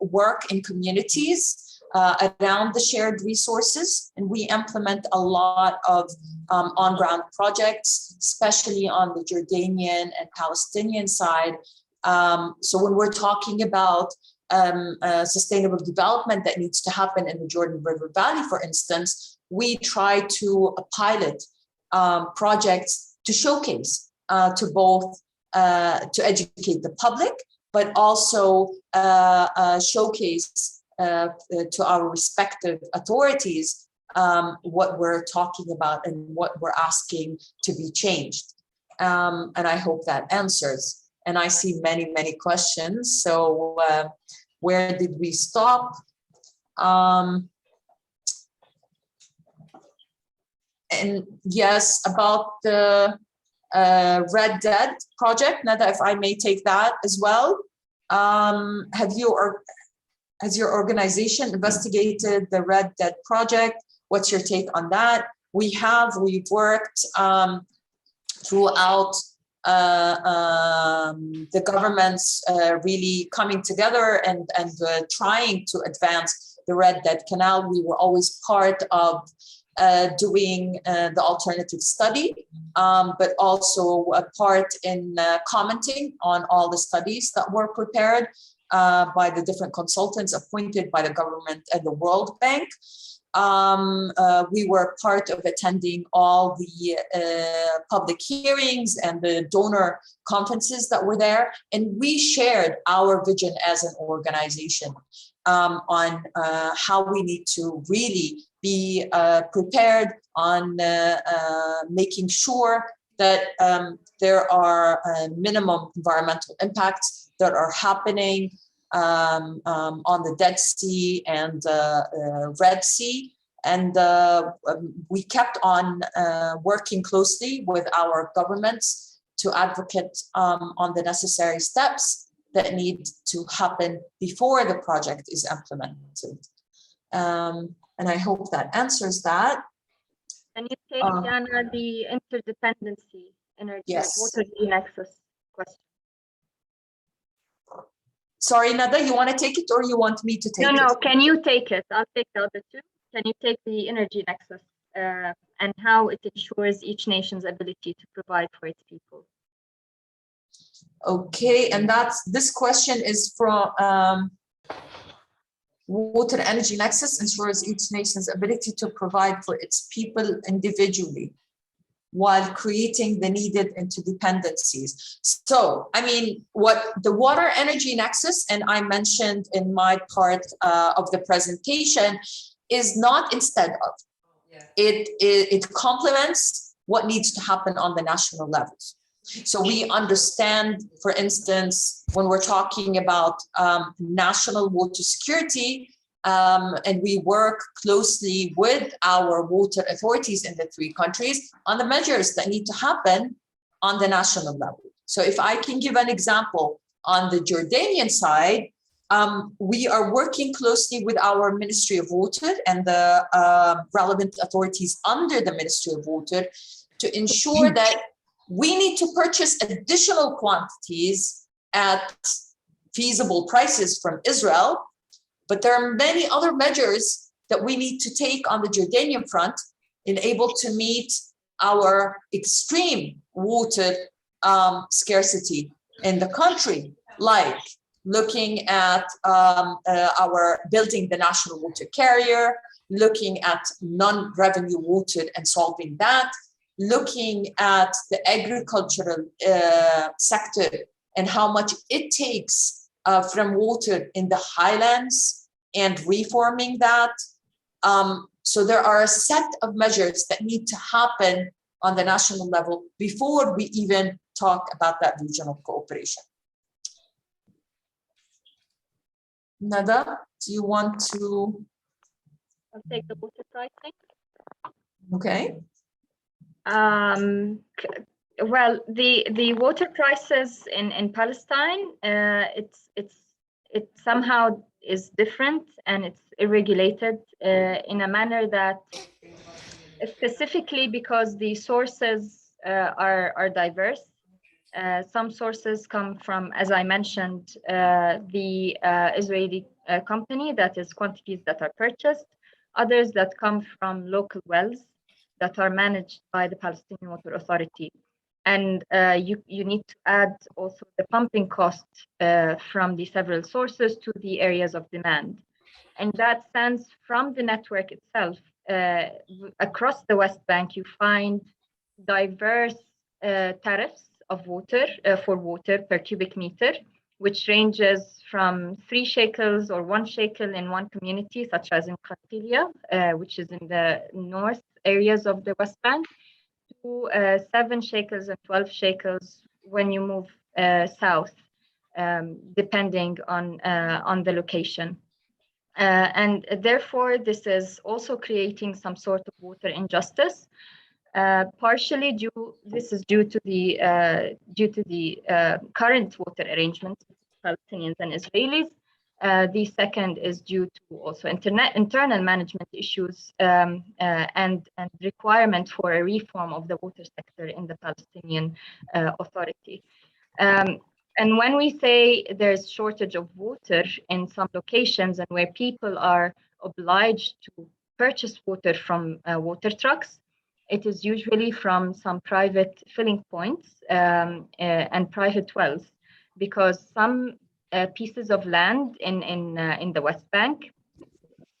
work in communities around the shared resources, and we implement a lot of on-ground projects, especially on the Jordanian and Palestinian side. So when we're talking about sustainable development that needs to happen in the Jordan River Valley, for instance, we try to pilot projects to showcase to both to educate the public, but also showcase to our respective authorities what we're talking about and what we're asking to be changed. And I hope that answers. And I see many, many questions. So where did we stop? And yes, about the Red Dead project, Nada, if I may take that as well. Has your organization investigated the Red Dead project? What's your take on that? We've worked throughout the governments really coming together and trying to advance the Red Dead Canal. We were always part of doing the alternative study, but also a part in commenting on all the studies that were prepared by the different consultants appointed by the government and the World Bank. We were part of attending all the public hearings and the donor conferences that were there. And we shared our vision as an organization on how we need to really be prepared on making sure that there are minimum environmental impacts that are happening on the Dead Sea and Red Sea. And we kept on working closely with our governments to advocate on the necessary steps that need to happen before the project is implemented. And I hope that answers that. Can you take, Jana, the interdependency energy, yes. water nexus question? Sorry, Nada, you want to take it or you want me to take it? No, can you take it? I'll take the other two. Can you take the energy nexus and how it ensures each nation's ability to provide for its people? Okay, and this question is from water energy nexus ensures each nation's ability to provide for its people individually while creating the needed interdependencies. So, I mean, what the water energy nexus, and I mentioned in my part of the presentation, is not instead of. It complements what needs to happen on the national level. So we understand, for instance, when we're talking about national water security, and we work closely with our water authorities in the 3 countries on the measures that need to happen on the national level. So if I can give an example, on the Jordanian side, we are working closely with our Ministry of Water and the relevant authorities under the Ministry of Water to ensure that we need to purchase additional quantities at feasible prices from Israel. But there are many other measures that we need to take on the Jordanian front in able to meet our extreme water scarcity in the country, like looking at our building the national water carrier, looking at non-revenue water and solving that, looking at the agricultural sector and how much it takes from water in the highlands and reforming that. So there are a set of measures that need to happen on the national level before we even talk about that regional cooperation. Nada, do you want to? I'll take the water pricing. Okay. Well, the water prices in Palestine, it somehow is different and it's irregulated in a manner that, specifically because the sources are diverse. Some sources come from, as I mentioned, the Israeli company, that is quantities that are purchased, others that come from local wells that are managed by the Palestinian Water Authority. And you need to add also the pumping cost from the several sources to the areas of demand. In that sense, from the network itself, across the West Bank, you find diverse tariffs of water for water per cubic meter, which ranges from 3 shekels or 1 shekel in one community, such as in Qatilia, which is in the north areas of the West Bank, to 7 shekels and 12 shekels when you move south, depending on the location. And therefore, this is also creating some sort of water injustice. Partially this is due to the current water arrangements between Palestinians and Israelis. The second is due to also internal management issues and requirement for a reform of the water sector in the Palestinian Authority. And when we say there's shortage of water in some locations and where people are obliged to purchase water from water trucks, it is usually from some private filling points and private wells, because some pieces of land in the West Bank,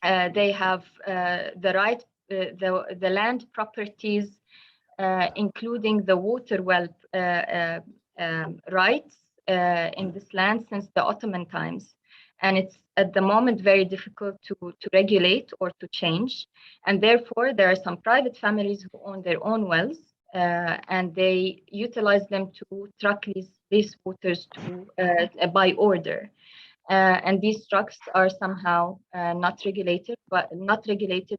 they have the right, the land properties, including the water well rights in this land since the Ottoman times. And it's at the moment very difficult to regulate or to change. And therefore, there are some private families who own their own wells, and they utilize them to truck these waters by order. And these trucks are somehow not regulated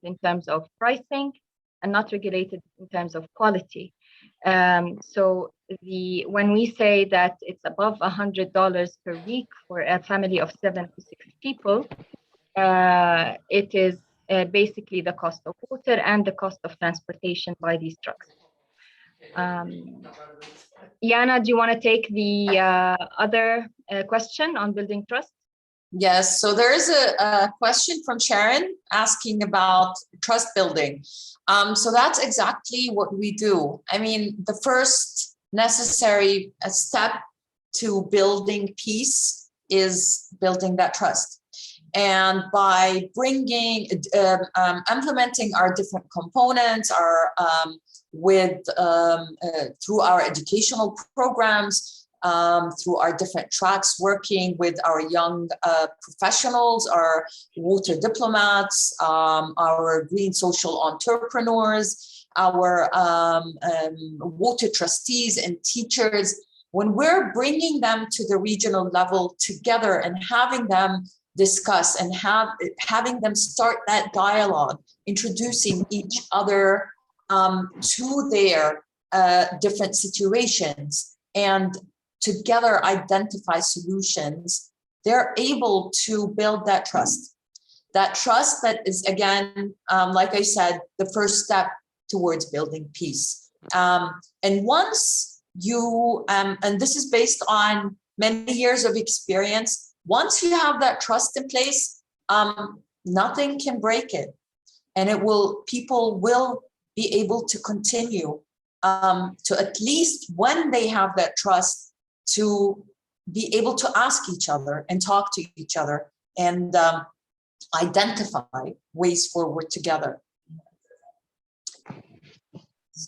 in terms of pricing and not regulated in terms of quality. So when we say that it's above $100 per week for a family of 7 to 6 people, it is basically the cost of water and the cost of transportation by these trucks. Yana, do you want to take the other question on building trust? Yes, so there is a question from Sharon asking about trust building. So that's exactly what we do. I mean, the first necessary step to building peace is building that trust. And by implementing our different components, through our educational programs, through our different tracks, working with our young professionals, our water diplomats, our green social entrepreneurs, our water trustees and teachers, when we're bringing them to the regional level together and having them discuss and having them start that dialogue, introducing each other to their different situations, and together identify solutions, they're able to build that trust. That trust that is, again, like I said, the first step towards building peace. And once you, and this is based on many years of experience, once you have that trust in place, nothing can break it. And people will be able to continue to, at least when they have that trust, to be able to ask each other and talk to each other and identify ways forward together.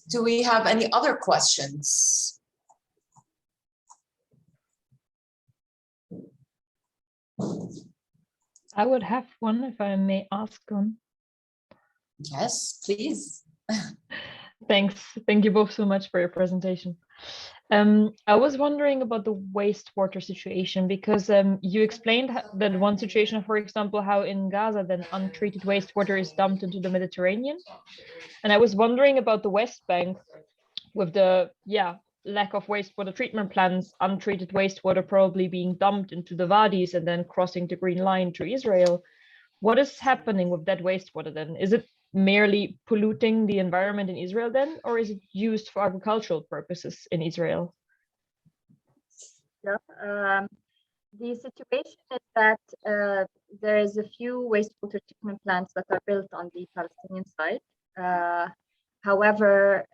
Do we have any other questions? I would have one if I may ask one. Yes, please. Thanks. Thank you both so much for your presentation. I was wondering about the wastewater situation, because you explained that one situation, for example, how in Gaza then untreated wastewater is dumped into the Mediterranean. And I was wondering about the West Bank with the lack of wastewater treatment plants, untreated wastewater probably being dumped into the wadis and then crossing the Green Line to Israel. What is happening with that wastewater then? Is it merely polluting the environment in Israel then, or is it used for agricultural purposes in Israel? Yeah, the situation is that there is a few wastewater treatment plants that are built on the Palestinian side. However,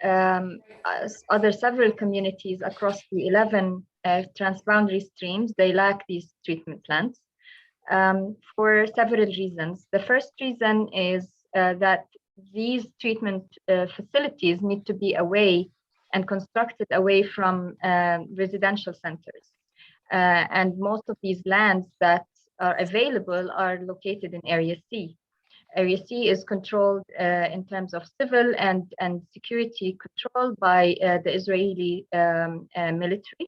several communities across the 11 transboundary streams, they lack these treatment plants for several reasons. The first reason is that these treatment facilities need to be away and constructed away from residential centers. And most of these lands that are available are located in Area C. Area C is controlled in terms of civil and security control by the Israeli military.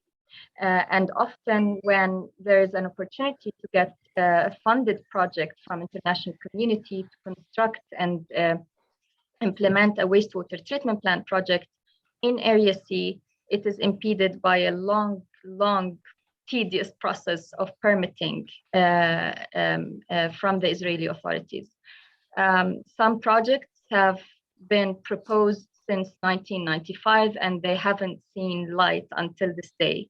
And often when there is an opportunity to get a funded project from international community to construct and implement a wastewater treatment plant project in Area C, it is impeded by a long, tedious process of permitting from the Israeli authorities. Some projects have been proposed since 1995, and they haven't seen light until this day.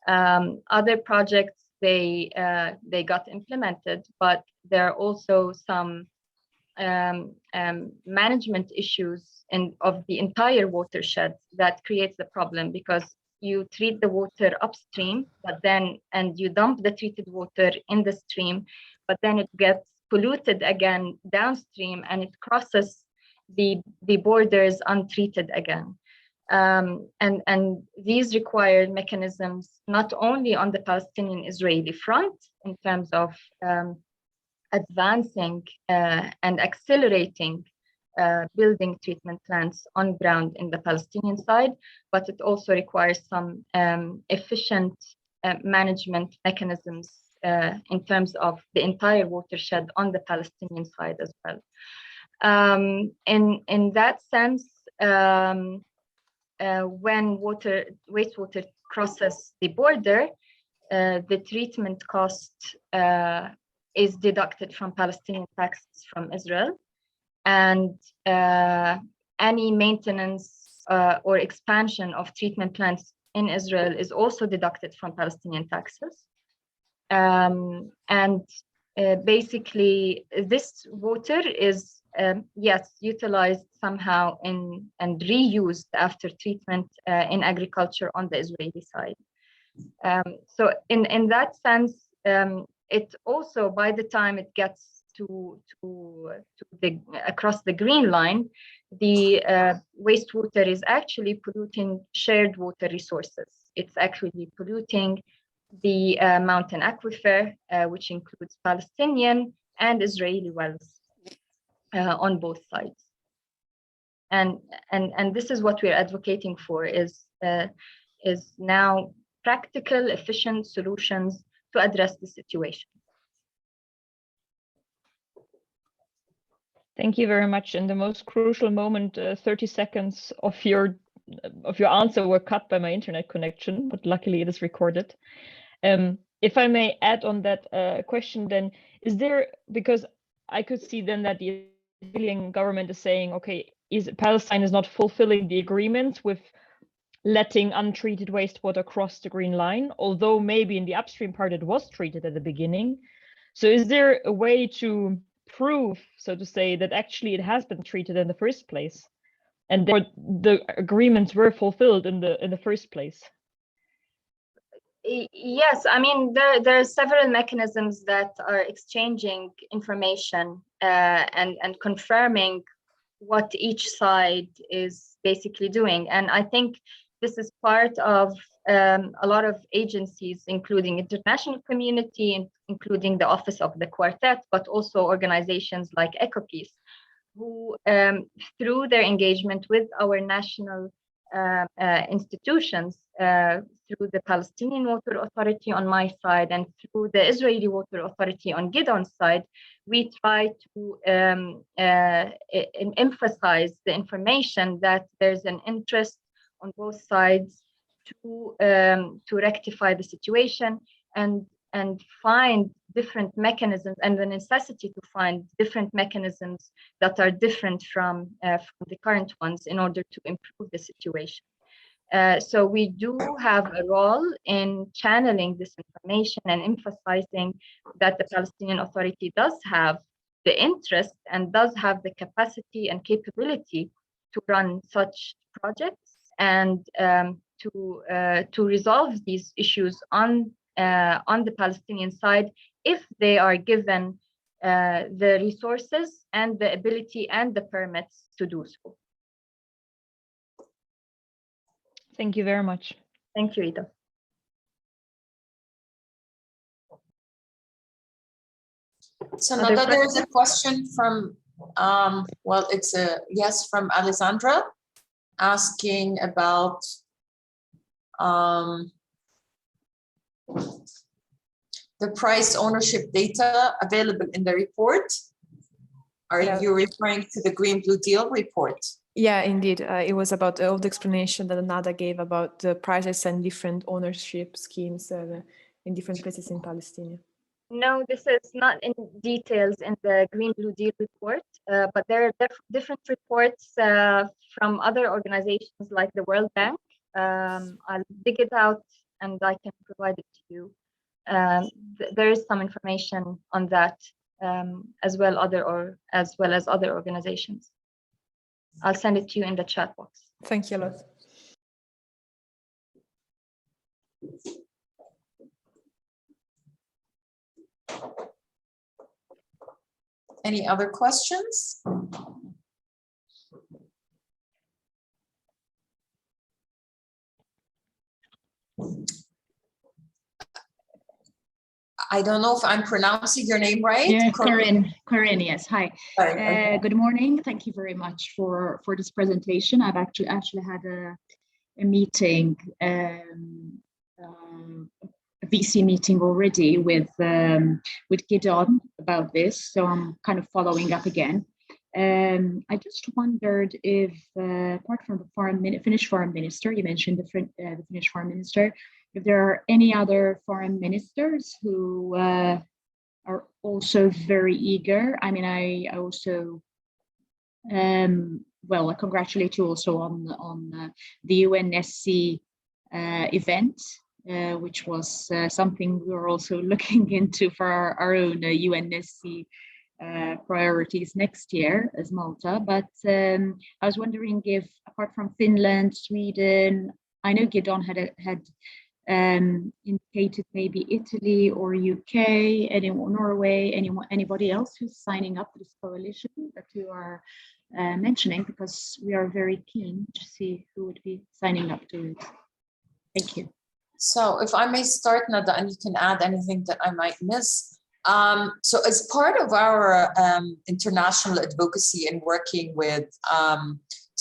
Other projects, they got implemented, but there are also some management issues of the entire watershed that creates the problem, because you treat the water upstream, and you dump the treated water in the stream, but then it gets polluted again downstream, and it crosses the borders untreated again. And these require mechanisms not only on the Palestinian-Israeli front in terms of advancing and accelerating building treatment plants on ground in the Palestinian side, but it also requires some efficient management mechanisms in terms of the entire watershed on the Palestinian side as well. In that sense, when wastewater crosses the border, the treatment cost is deducted from Palestinian taxes from Israel, and any maintenance or expansion of treatment plants in Israel is also deducted from Palestinian taxes. Basically, this water is yes, utilized somehow and reused after treatment in agriculture on the Israeli side. So in that sense, it also, by the time it gets across the green line, the wastewater is actually polluting shared water resources. It's actually polluting the mountain aquifer, which includes Palestinian and Israeli wells on both sides. And this is what we're advocating for, is now practical, efficient solutions to address the situation. Thank you very much. In the most crucial moment, 30 seconds of your answer were cut by my internet connection, but luckily it is recorded. If I may add on that question, then is there, because I could see then that the Israeli government is saying, okay, Palestine is not fulfilling the agreement with letting untreated wastewater cross the green line, although maybe in the upstream part it was treated at the beginning. So is there a way to prove, so to say, that actually it has been treated in the first place, and the agreements were fulfilled in the first place? Yes, I mean, there are several mechanisms that are exchanging information and confirming what each side is basically doing. And I think this is part of a lot of agencies, including international community, including the Office of the Quartet, but also organizations like EcoPeace, who through their engagement with our national institutions, through the Palestinian Water Authority on my side and through the Israeli Water Authority on Gideon's side, we try to emphasize the information that there's an interest on both sides to rectify the situation and find different mechanisms, and the necessity to find different mechanisms that are different from the current ones in order to improve the situation. So we do have a role in channeling this information and emphasizing that the Palestinian Authority does have the interest and does have the capacity and capability to run such projects and to resolve these issues on the Palestinian side if they are given the resources and the ability and the permits to do so. Thank you very much. Thank you, Ida. So now that there's a question from, well, it's a yes from Alessandra, asking about the price ownership data available in the report. Are Yeah. you referring to the Green Blue Deal report? Yeah, indeed. It was about all the explanation that Nada gave about the prices and different ownership schemes in different places in Palestine. No, this is not in details in the Green Blue Deal report, but there are different reports from other organizations like the World Bank. I'll dig it out and I can provide it to you. There is some information on that as well as other organizations. I'll send it to you in the chat box. Thank you a lot. Any other questions? I don't know if I'm pronouncing your name right. Yeah, Corinne, yes. Hi. Sorry, okay. Good morning. Thank you very much for this presentation. I've actually had a meeting, a VC meeting already with Gidon about this, so I'm kind of following up again. I just wondered if, apart from the Finnish foreign minister, you mentioned the Finnish foreign minister, if there are any other foreign ministers who are also very eager. I mean, I also, well, I congratulate you also on the UNSC event, which was something we were also looking into for our own UNSC priorities next year as Malta. But I was wondering if, apart from Finland, Sweden, I know Gidon had indicated maybe Italy or UK, Norway, anybody else who's signing up to this coalition that you are mentioning, because we are very keen to see who would be signing up to it. Thank you. So if I may start, Nada, and you can add anything that I might miss. So as part of our international advocacy and working with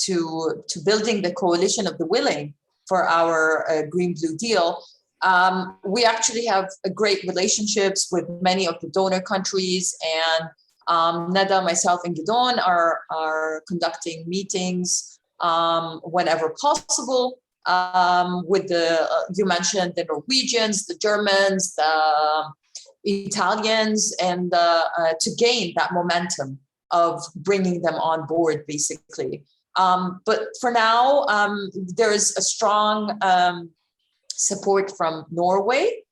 to building the coalition of the willing for our Green Blue Deal, we actually have great relationships with many of the donor countries, and Nada, myself, and Gidon are conducting meetings whenever possible with you mentioned the Norwegians, the Germans, the Italians, and to gain that momentum of bringing them on board, basically. But for now, there is a strong support from Norway,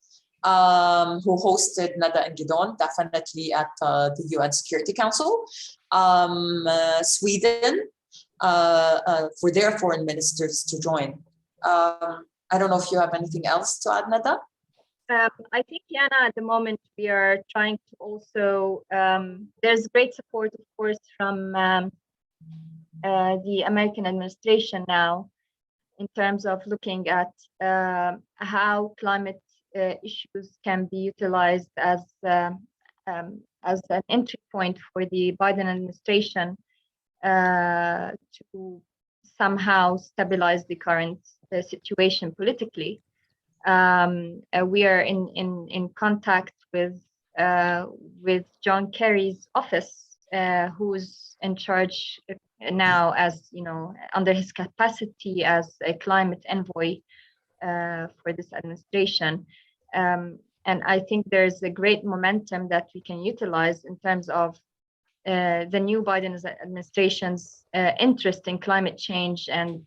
who hosted Nada and Gidon definitely at the UN Security Council. Sweden, for their foreign ministers to join. I don't know if you have anything else to add, Nada? I think, Yana, at the moment we are trying to also, there's great support, of course, from the American administration now in terms of looking at how climate issues can be utilized as an entry point for the Biden administration to somehow stabilize the current situation politically. We are in contact with John Kerry's office, who's in charge now, as you know, under his capacity as a climate envoy for this administration. And I think there's a great momentum that we can utilize in terms of the new Biden administration's interest in climate change and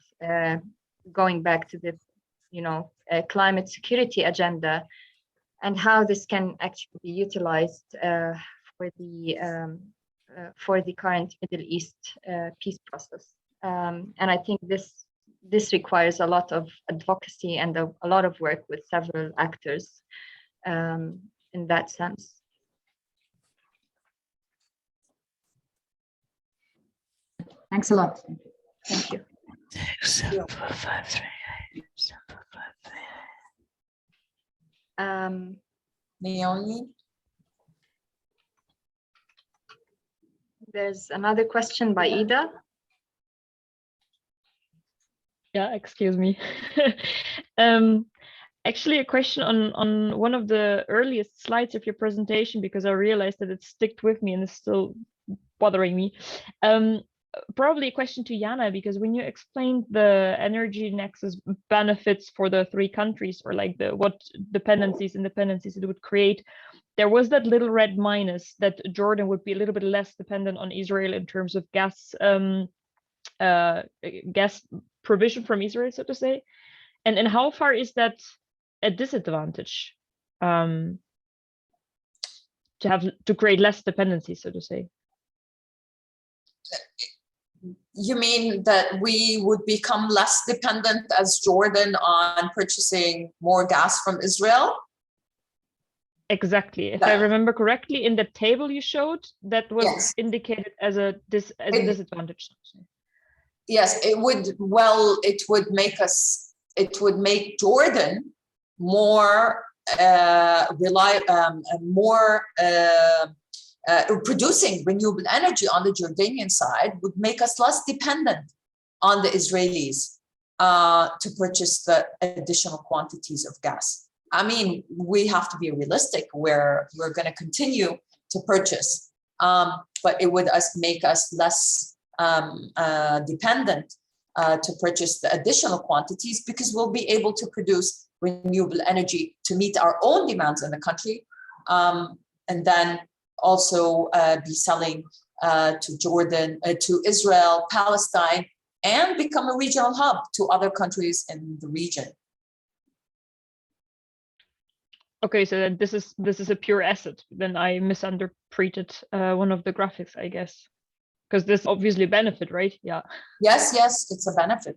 going back to the climate security agenda, and how this can actually be utilized for the current Middle East peace process. And I think this requires a lot of advocacy and a lot of work with several actors in that sense. Thanks a lot. Thank you. 7, 4, 5, 3, 8, 7, 4, 5, 3. Naomi? There's another question by Ida. Yeah, excuse me. Actually, a question on one of the earliest slides of your presentation, because I realized that it stuck with me and is still bothering me. Probably a question to Jana, because when you explained the energy nexus benefits for the three countries, or like what dependencies and dependencies it would create, there was that little red minus that Jordan would be a little bit less dependent on Israel in terms of gas provision from Israel, so to say. And how far is that a disadvantage to create less dependency, so to say? You mean that we would become less dependent as Jordan on purchasing more gas from Israel? Exactly. If I remember correctly, in the table you showed, that was indicated as a disadvantage. Yes, it would. Well, it would make Jordan more producing renewable energy on the Jordanian side would make us less dependent on the Israelis to purchase the additional quantities of gas. I mean, we have to be realistic where we're going to continue to purchase, but it would make us less dependent to purchase the additional quantities, because we'll be able to produce renewable energy to meet our own demands in the country, and then also be selling to Jordan, to Israel, Palestine, and become a regional hub to other countries in the region. Okay, so then this is a pure asset. Then I misinterpreted one of the graphics, I guess, because this obviously benefit, right? Yeah. Yes, it's a benefit.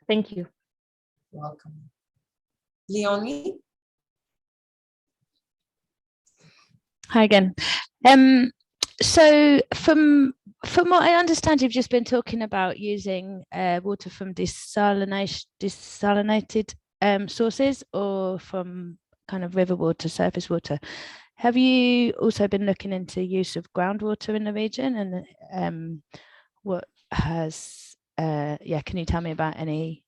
Thank you. You're welcome. Leonie? Hi again. So from what I understand, you've just been talking about using water from desalinated sources, or from kind of river water, surface water. Have you also been looking into use of groundwater in the region? And what has can you tell me about anything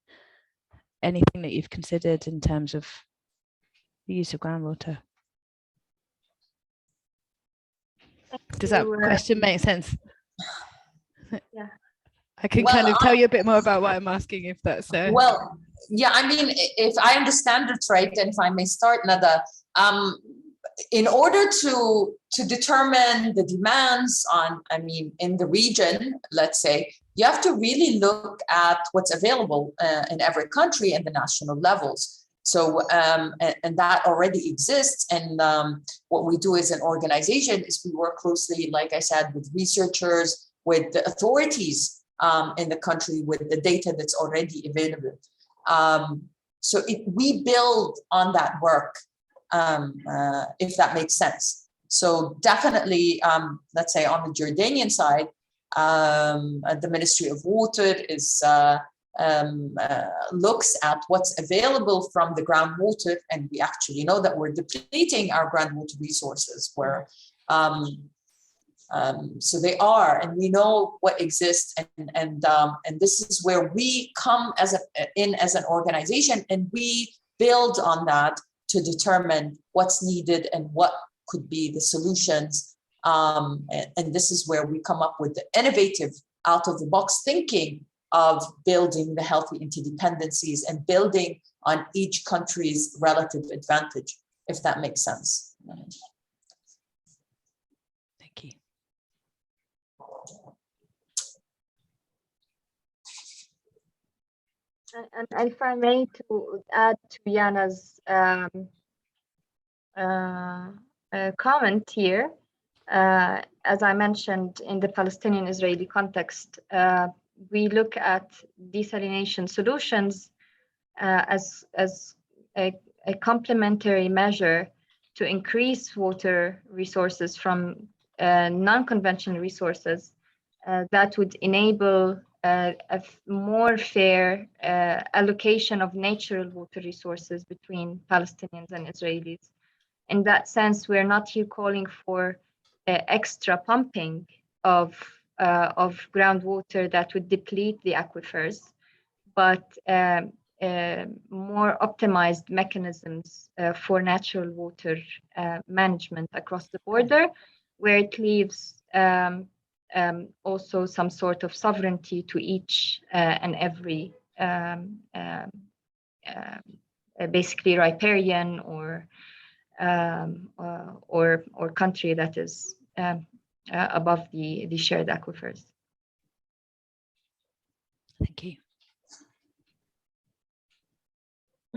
that you've considered in terms of the use of groundwater? Does that question make sense? Yeah. I can kind of tell you a bit more about what I'm asking, if that's Well, yeah, I mean, if I understand it right, and if I may start, Nada, in order to determine the demands in the region, let's say, you have to really look at what's available in every country and the national levels. So, and that already exists. And what we do as an organization is we work closely, like I said, with researchers, with the authorities in the country, with the data that's already available. So we build on that work, if that makes sense. So definitely, let's say on the Jordanian side, the Ministry of Water is looks at what's available from the groundwater, and we actually know that we're depleting our groundwater resources. Where so they are, and we know what exists, and this is where we come as an organization, and we build on that to determine what's needed and what could be the solutions. And this is where we come up with the innovative, out-of-the-box thinking of building the healthy interdependencies and building on each country's relative advantage, if that makes sense. Thank you. And if I may to add to Jana's comment here, as I mentioned, in the Palestinian-Israeli context, we look at desalination solutions as a complementary measure to increase water resources from non-conventional resources that would enable a more fair allocation of natural water resources between Palestinians and Israelis. In that sense, we're not here calling for extra pumping of groundwater that would deplete the aquifers, but more optimized mechanisms for natural water management across the border, where it leaves also some sort of sovereignty to each and every basically riparian or country that is above the shared aquifers. Thank you.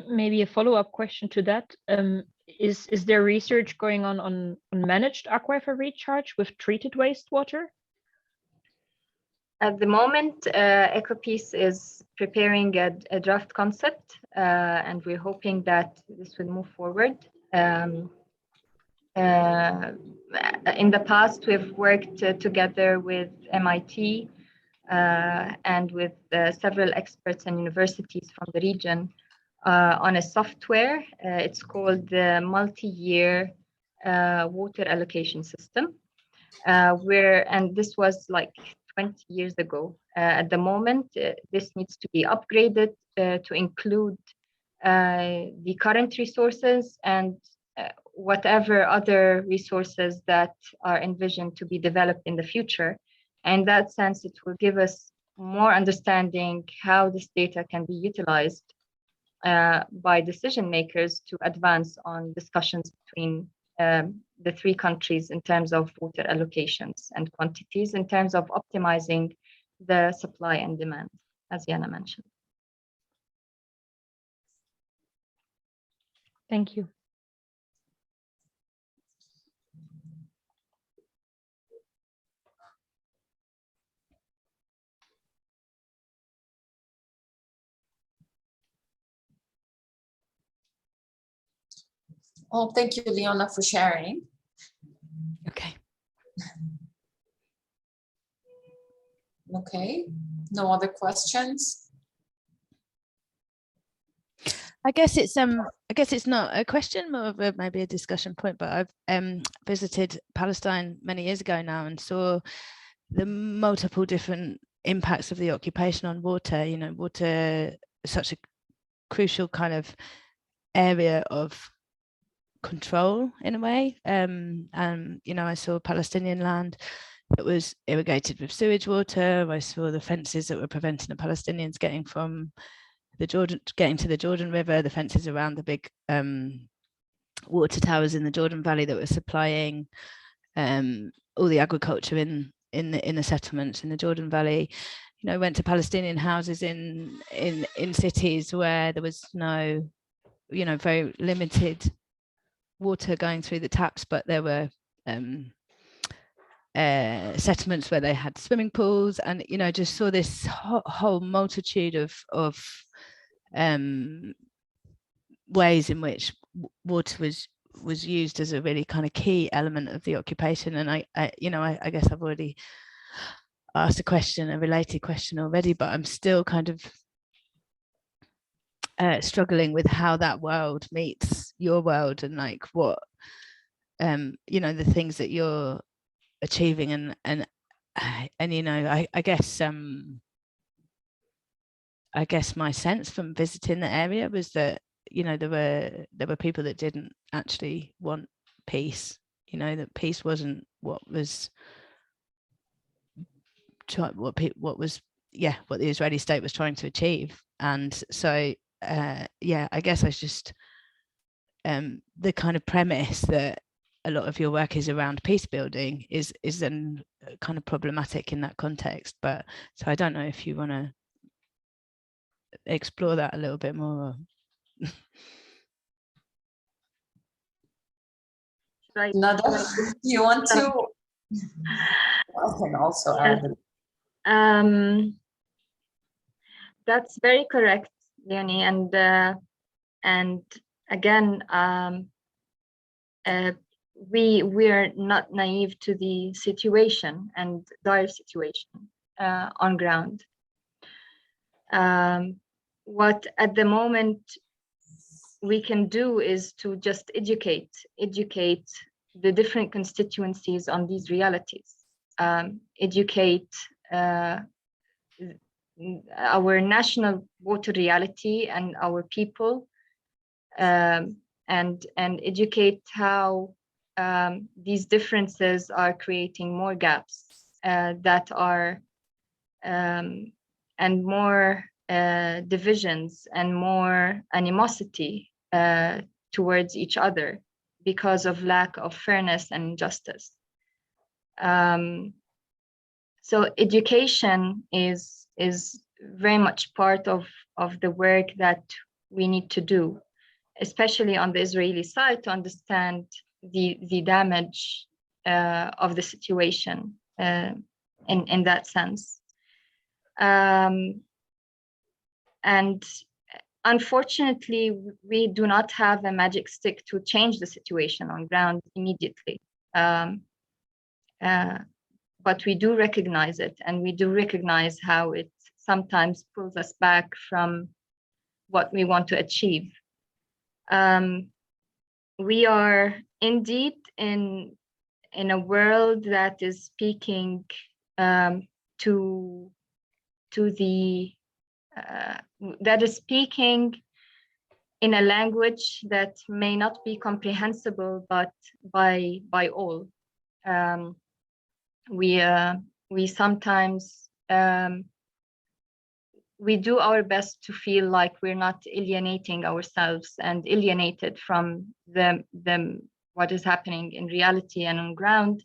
Maybe a follow-up question to that. Is there research going on managed aquifer recharge with treated wastewater? At the moment, EcoPeace is preparing a draft concept, and we're hoping that this will move forward. In the past, we've worked together with MIT and with several experts and universities from the region on a software. It's called the multi-year water allocation system, and this was like 20 years ago. At the moment, this needs to be upgraded to include the current resources and whatever other resources that are envisioned to be developed in the future. In that sense, it will give us more understanding how this data can be utilized by decision makers to advance on discussions between the three countries in terms of water allocations and quantities, in terms of optimizing the supply and demand, as Yana mentioned. Thank you. Well, thank you, Leona, for sharing. Okay. Okay, no other questions? I guess it's not a question, more of maybe a discussion point, but I've visited Palestine many years ago now and saw the multiple different impacts of the occupation on water. You know, water is such a crucial kind of area of control in a way. And you know, I saw Palestinian land that was irrigated with sewage water. I saw the fences that were preventing the Palestinians getting to the Jordan River, the fences around the big water towers in the Jordan Valley that were supplying all the agriculture in the settlements in the Jordan Valley. You know, went to Palestinian houses in cities where there was no, you know, very limited water going through the taps, but there were settlements where they had swimming pools, and you know, just saw this whole multitude of ways in which water was used as a really kind of key element of the occupation. And I guess I've already asked a related question already, but I'm still kind of struggling with how that world meets your world, and like what you know, the things that you're achieving, and you know, I guess my sense from visiting the area was that, you know, there were people that didn't actually want peace. You know, that peace wasn't what the Israeli state was trying to achieve. And so yeah, I guess I just the kind of premise that a lot of your work is around peace building is then kind of problematic in that context. But so I don't know if you want to explore that a little bit more. Nada, do you want to? I can also add. That's very correct, Leonie, and again, we're not naive to the situation and dire situation on ground. What at the moment we can do is to just educate the different constituencies on these realities, educate our national water reality and our people, and educate how these differences are creating more gaps that are and more divisions and more animosity towards each other because of lack of fairness and justice. So education is very much part of the work that we need to do, especially on the Israeli side, to understand the damage of the situation in that sense. And unfortunately, we do not have a magic stick to change the situation on ground immediately. But we do recognize it, and we do recognize how it sometimes pulls us back from what we want to achieve. We are indeed in a world that is speaking that is speaking in a language that may not be comprehensible, but by all. We sometimes we do our best to feel like we're not alienating ourselves and alienated from what is happening in reality and on ground.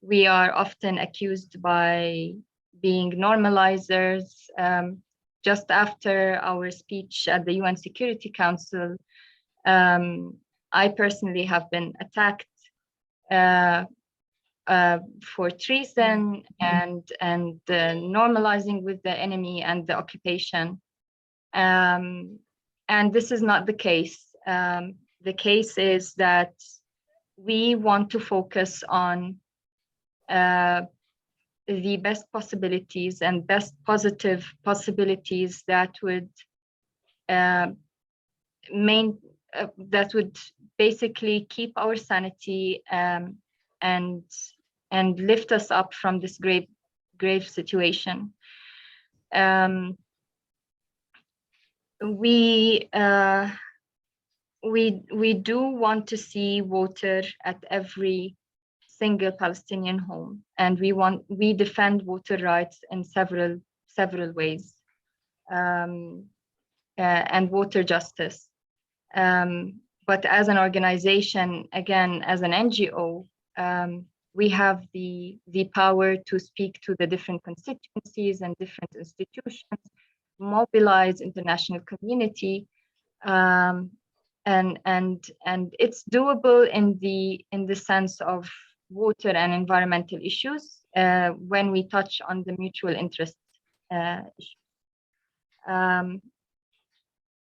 We are often accused by being normalizers. Just after our speech at the UN Security Council, I personally have been attacked for treason and normalizing with the enemy and the occupation. And this is not the case. The case is that we want to focus on the best possibilities and best positive possibilities that would that would basically keep our sanity and lift us up from this grave situation. We do want to see water at every single Palestinian home, and we defend water rights in several ways, and water justice. But as an organization, again, as an NGO, we have the power to speak to the different constituencies and different institutions, mobilize international community, and it's doable in the sense of water and environmental issues when we touch on the mutual interest issues.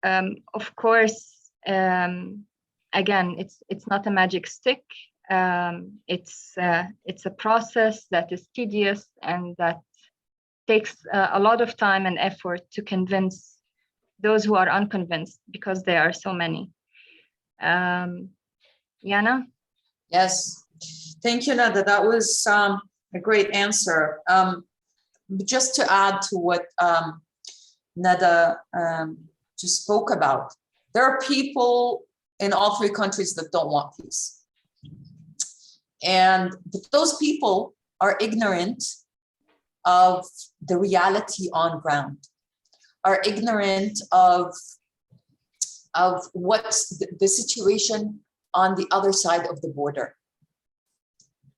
Of course, again, it's not a magic stick. It's a process that is tedious and that takes a lot of time and effort to convince those who are unconvinced, because there are so many. Yana? Yes, thank you, Nada. That was a great answer. Just to add to what Nada just spoke about, there are people in all three countries that don't want peace. And those people are ignorant of the reality on ground, are ignorant of what's the situation on the other side of the border.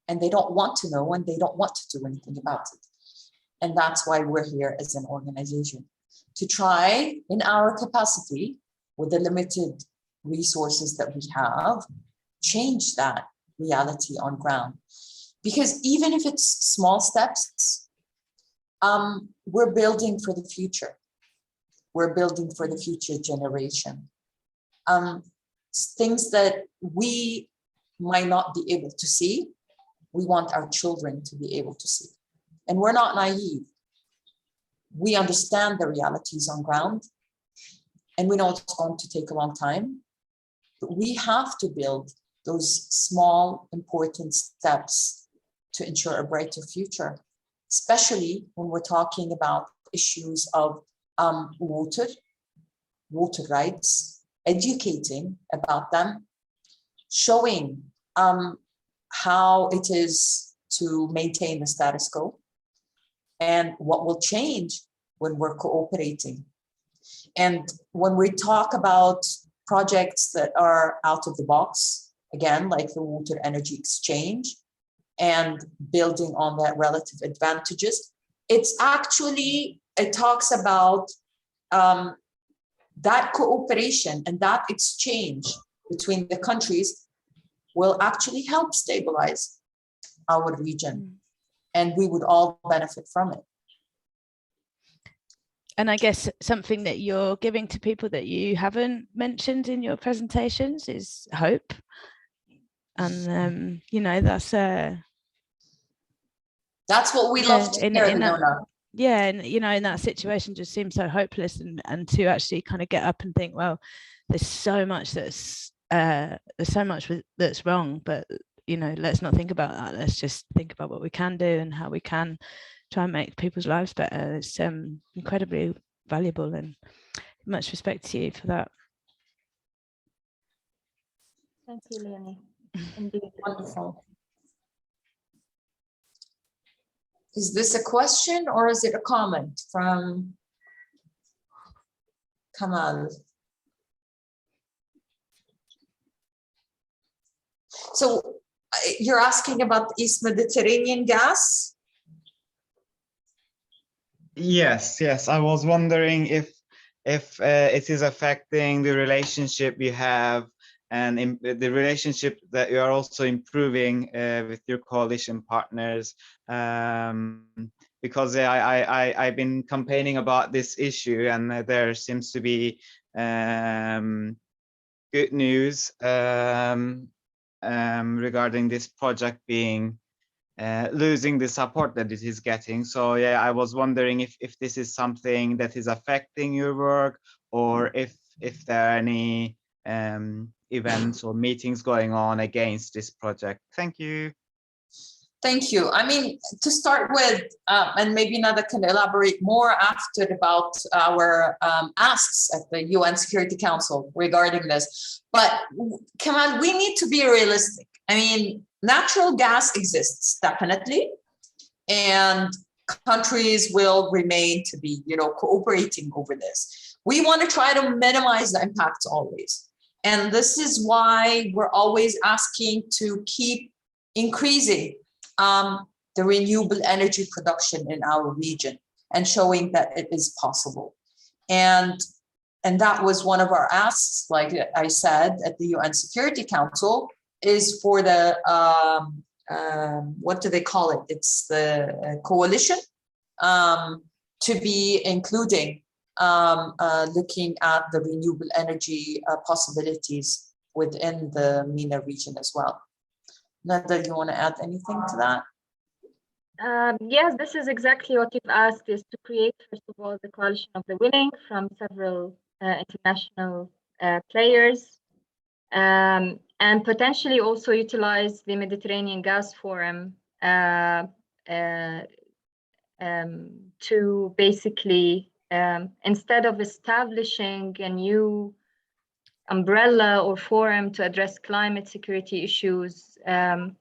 And they don't want to know, and they don't want to do anything about it. And that's why we're here as an organization, to try in our capacity, with the limited resources that we have, change that reality on ground. Because even if it's small steps, we're building for the future. We're building for the future generation. Things that we might not be able to see, we want our children to be able to see. And we're not naive. We understand the realities on ground, and we know it's going to take a long time, but we have to build those small, important steps to ensure a brighter future, especially when we're talking about issues of water rights, educating about them, showing how it is to maintain the status quo and what will change when we're cooperating. And when we talk about projects that are out of the box, again, like the water energy exchange and building on that relative advantages, it talks about that cooperation and that exchange between the countries will actually help stabilize our region, and we would all benefit from it. And I guess something that you're giving to people that you haven't mentioned in your presentations is hope. And that's what we love to hear, Nona. Yeah, and in that situation just seems so hopeless, and to actually kind of get up and think, well, there's so much that's wrong, but let's not think about that. Let's just think about what we can do and how we can try and make people's lives better. It's incredibly valuable, and much respect to you for that. Thank you, Leonie. Indeed. Wonderful. Is this a question or is it a comment from Kamal? So you're asking about the East Mediterranean gas? Yes. I was wondering if it is affecting the relationship you have and the relationship that you are also improving with your coalition partners, because I've been campaigning about this issue, and there seems to be good news regarding this project being losing the support that it is getting. So yeah, I was wondering if this is something that is affecting your work, or if there are any events or meetings going on against this project. Thank you. Thank you. I mean, to start with, and maybe Nada can elaborate more after about our asks at the UN Security Council regarding this. But Kamal, we need to be realistic. I mean, natural gas exists, definitely, and countries will remain to be, cooperating over this. We want to try to minimize the impacts always. And this is why we're always asking to keep increasing the renewable energy production in our region and showing that it is possible. And that was one of our asks, like I said, at the UN Security Council, is for the, what do they call it? It's the coalition to be including looking at the renewable energy possibilities within the MENA region as well. Nada, you want to add anything to that? Yes, this is exactly what you've asked, is to create, first of all, the coalition of the willing from several international players, and potentially also utilize the Mediterranean Gas Forum to basically, instead of establishing a new umbrella or forum to address climate security issues and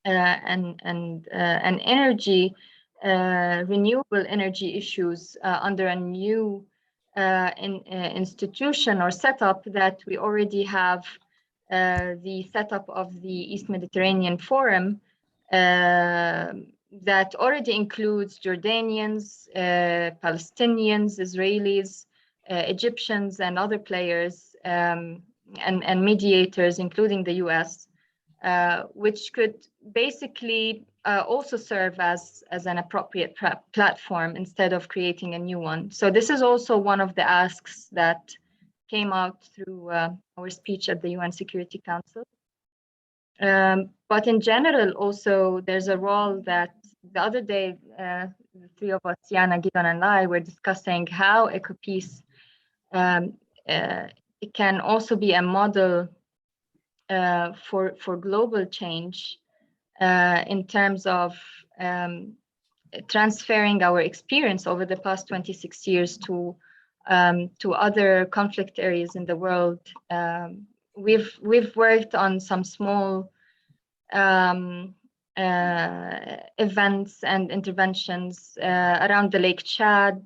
energy, renewable energy issues under a new institution or setup, that we already have the setup of the East Mediterranean Forum that already includes Jordanians, Palestinians, Israelis, Egyptians, and other players and mediators, including the US, which could basically also serve as an appropriate platform instead of creating a new one. So this is also one of the asks that came out through our speech at the UN Security Council. But in general, also, there's a role that the other day, the three of us, Yana, Gideon, and I, were discussing how EcoPeace it can also be a model for global change in terms of transferring our experience over the past 26 years to other conflict areas in the world. We've worked on some small events and interventions around the Lake Chad,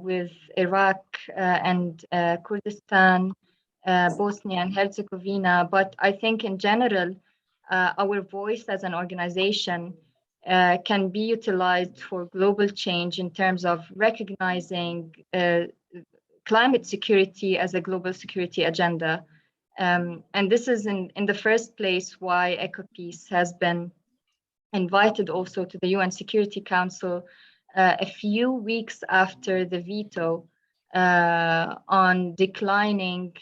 with Iraq and Kurdistan, Bosnia and Herzegovina. But I think in general, our voice as an organization can be utilized for global change in terms of recognizing climate security as a global security agenda. And this is in the first place why EcoPeace has been invited also to the UN Security Council a few weeks after the veto on declining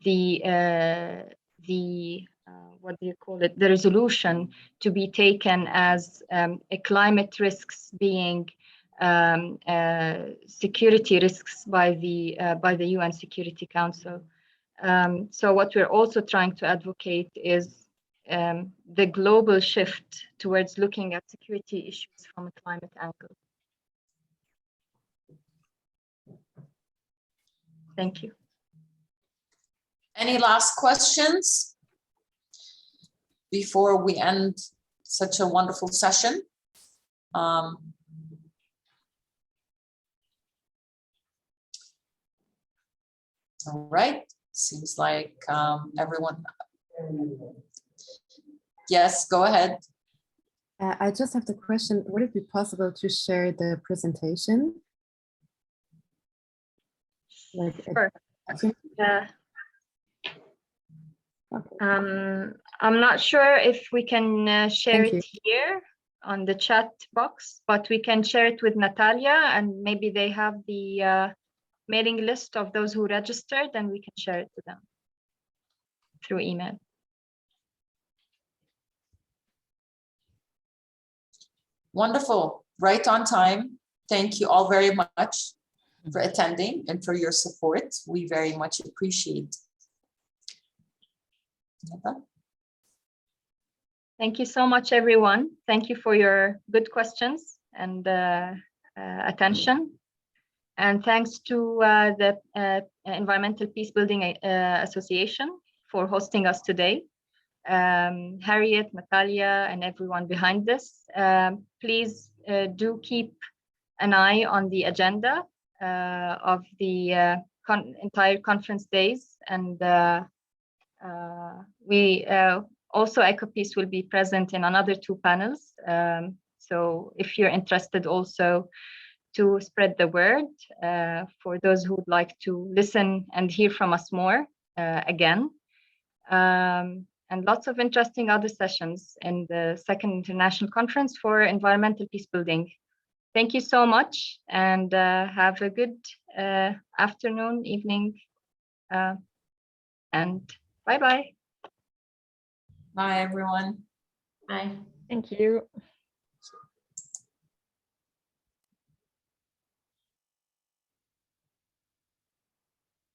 the what do you call it, the resolution to be taken as a climate risks being security risks by the UN Security Council. So what we're also trying to advocate is the global shift towards looking at security issues from a climate angle. Thank you. Any last questions before we end such a wonderful session? All right, seems like everyone. Yes, go ahead. I just have the question, would it be possible to share the presentation? Like sure. I'm not sure if we can share it here on the chat box, but we can share it with Natalia, and maybe they have the mailing list of those who registered, and we can share it to them through email. Wonderful, right on time. Thank you all very much for attending and for your support. We very much appreciate. Thank you so much, everyone. Thank you for your good questions and attention. And thanks to the Environmental Peacebuilding Association for hosting us today. Harriet, Natalia, and everyone behind this. Please do keep an eye on the agenda of the entire conference days. And we also, EcoPeace will be present in another 2 panels. So if you're interested also to spread the word for those who would like to listen and hear from us more again. And lots of interesting other sessions in the 2nd International Conference for Environmental Peacebuilding. Thank you so much, and have a good afternoon, evening, and bye-bye. Bye, everyone. Bye. Thank you.